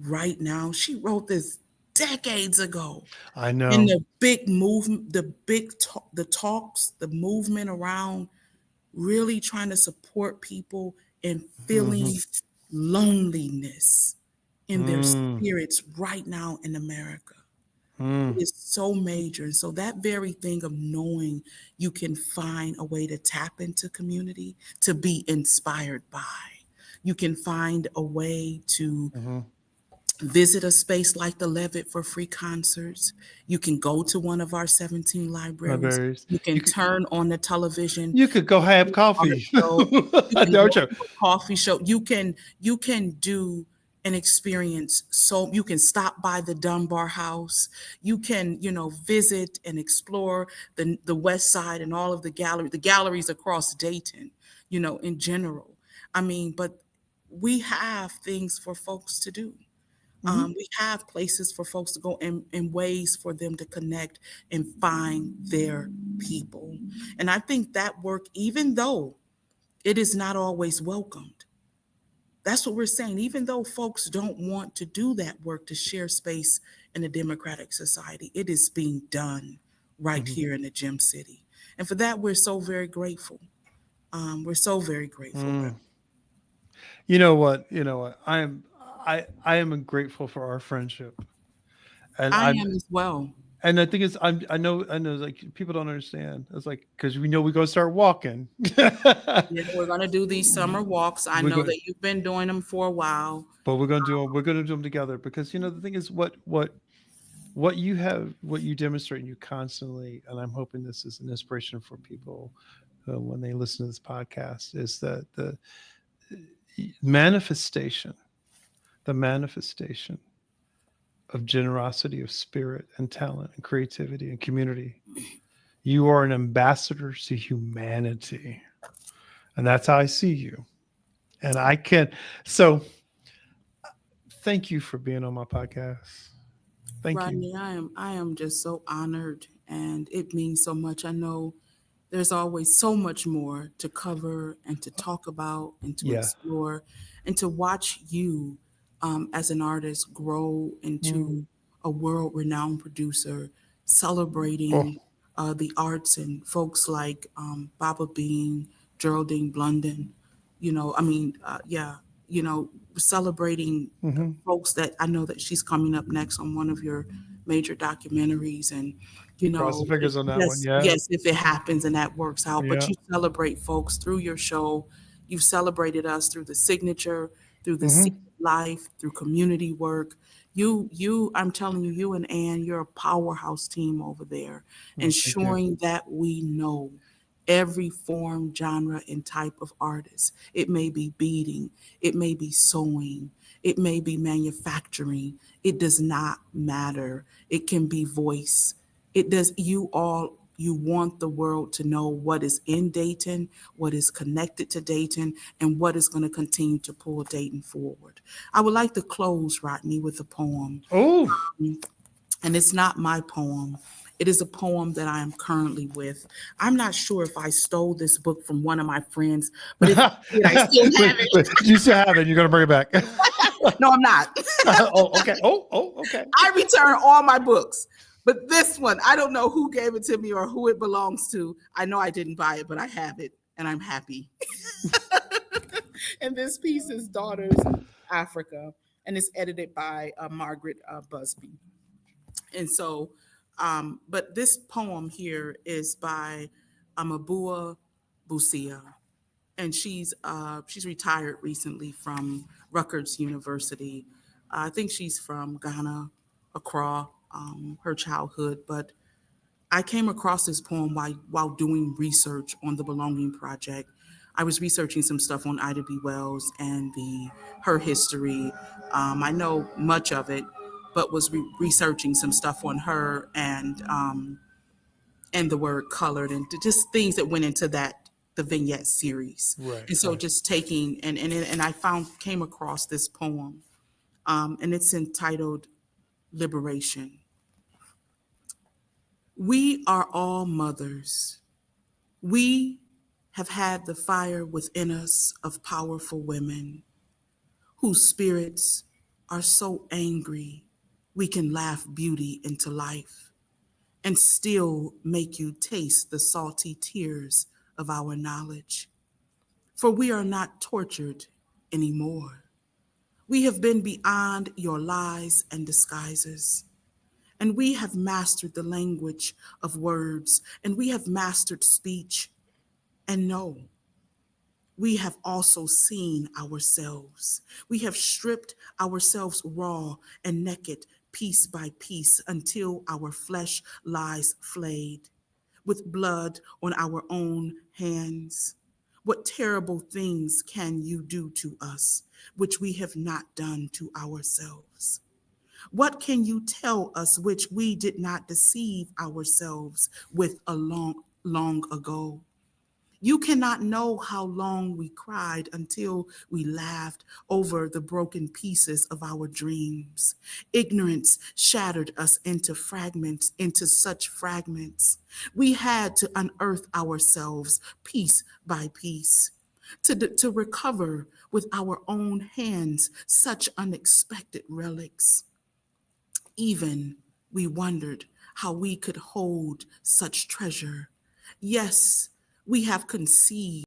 right now, she wrote this decades ago. I And know. the big movement, the talks, the movement around really trying to support people in Hmm. feeling loneliness in their Mm, spirits right now in America. mm, Is so major. And so that very thing of knowing you can find a way to tap into community, to be inspired by, you can find a way to hmm. visit a space like the Levitt for free concerts. You can go to one of our 17 libraries. Libraries. You You can could turn on the television, you could go have art coffee. show. You can Don't go you? to a coffee show. You can do an experience. So you can stop by the Dunbar House. You can, visit and explore the West Side and all of the galleries across Dayton, in general. I mean, but we have things for folks to do. Mhm. We have places for folks to go and ways for them to connect and find their people. And I think that work, even though it is not always welcomed, that's what we're saying. Even though folks don't want to do that work to share space in a democratic society, it is being done right Mhm. here in the Gem City. And for that, we're so very grateful. We're so very grateful. Mm. You know what? You know what? I am grateful for our friendship, and I I'm am as well. And the thing is, I know, like people don't understand. It's like, because we know we're going to start walking. Yeah, we're gonna do these summer walks. I We're know going, that you've been doing them for a while. but we're going to do them together, because the thing is, what you have, what you demonstrate, and you constantly, and I'm hoping this is an inspiration for people when they listen to this podcast, is that the manifestation, the manifestation of generosity of spirit and talent and creativity and community. You are an ambassador to humanity. And that's how I see you. And I can, so thank you for being on my podcast. Thank you. Rodney, I am just so honored, and it means so much. I know there's always so much more to cover and to talk about and to Yeah. explore, and to watch you as an artist grow into Mm. a world-renowned producer, Oh, celebrating the arts and folks like Baba Bean, Geraldine Blunden. Yeah, celebrating hmm. folks that I know that she's coming up next on one of your major documentaries. And Cross the fingers on that one. yes, Yeah. yes, if it happens and that works out. But Yeah. you celebrate folks through your show. You've celebrated us through the signature, through the Hmm. Secret Life, through community work. I'm telling you, you and Ann, you're a powerhouse team over there, Oh, thank you. ensuring that we know every form, genre, and type of artist. It may be beading, it may be sewing, it may be manufacturing. It does not matter. It can be voice. It does. You want the world to know what is in Dayton, what is connected to Dayton, and what is going to continue to pull Dayton forward. I would like to close, Rodney, with a poem. Oh, And it's not my poem. It is a poem that I am currently with. I'm not sure if I stole this book from one of my friends, but if I did, I still have it. You still have it. You're going to bring it back. No, I'm not. Oh, okay. Oh, okay. I return all my books. But this one, I don't know who gave it to me or who it belongs to. I know I didn't buy it, but I have it and I'm happy. And this piece is Daughters of Africa, and it's edited by Margaret Busby. And so, but this poem here is by Amabua Busia, and she's retired recently from Rutgers University. I think she's from Ghana, Accra, her childhood. But I came across this poem while doing research on the Belonging Project. I was researching some stuff on Ida B. Wells and her history. I know much of it, but was researching some stuff on her and the word colored and just things that went into the vignette series. Right, And so right. just taking and I came across this poem, and it's entitled Liberation. We are all mothers. We have had the fire within us of powerful women whose spirits are so angry we can laugh beauty into life and still make you taste the salty tears of our knowledge. For we are not tortured anymore. We have been beyond your lies and disguises. And we have mastered the language of words, and we have mastered speech. And no, we have also seen ourselves. We have stripped ourselves raw and naked, piece by piece, until our flesh lies flayed, with blood on our own hands. What terrible things can you do to us, which we have not done to ourselves? What can you tell us which we did not deceive ourselves with long ago? You cannot know how long we cried until we laughed over the broken pieces of our dreams. Ignorance shattered us into fragments, into such fragments. We had to unearth ourselves piece by piece, to recover with our own hands such unexpected relics. Even we wondered how we could hold such treasure. Yes, we have conceived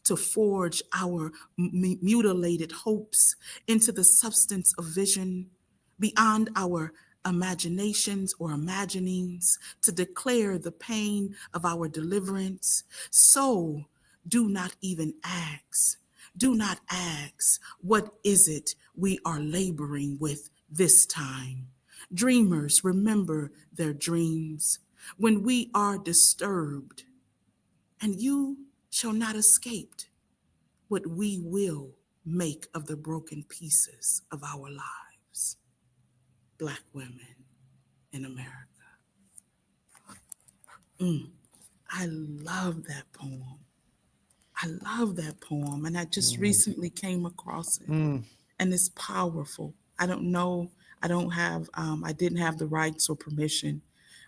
to forge our mutilated hopes into the substance of vision beyond our imaginations or imaginings to declare the pain of our deliverance. So do not even ask. Do not ask, what is it we are laboring with this time? Dreamers remember their dreams when we are disturbed, and you shall not escape what we will make of the broken pieces of our lives. Black women in America. I love that poem. I love that poem. And I just recently came across it. And it's powerful. I don't know. I didn't have the rights or permission,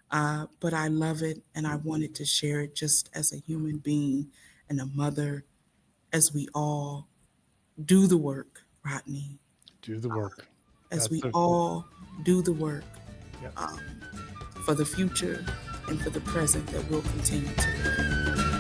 but I love it. And I wanted to share it just as a human being and a mother as we all do the work, Rodney, Do the work. as That's we so cool. all do the work Yep. for the future and for the present that we'll continue to live.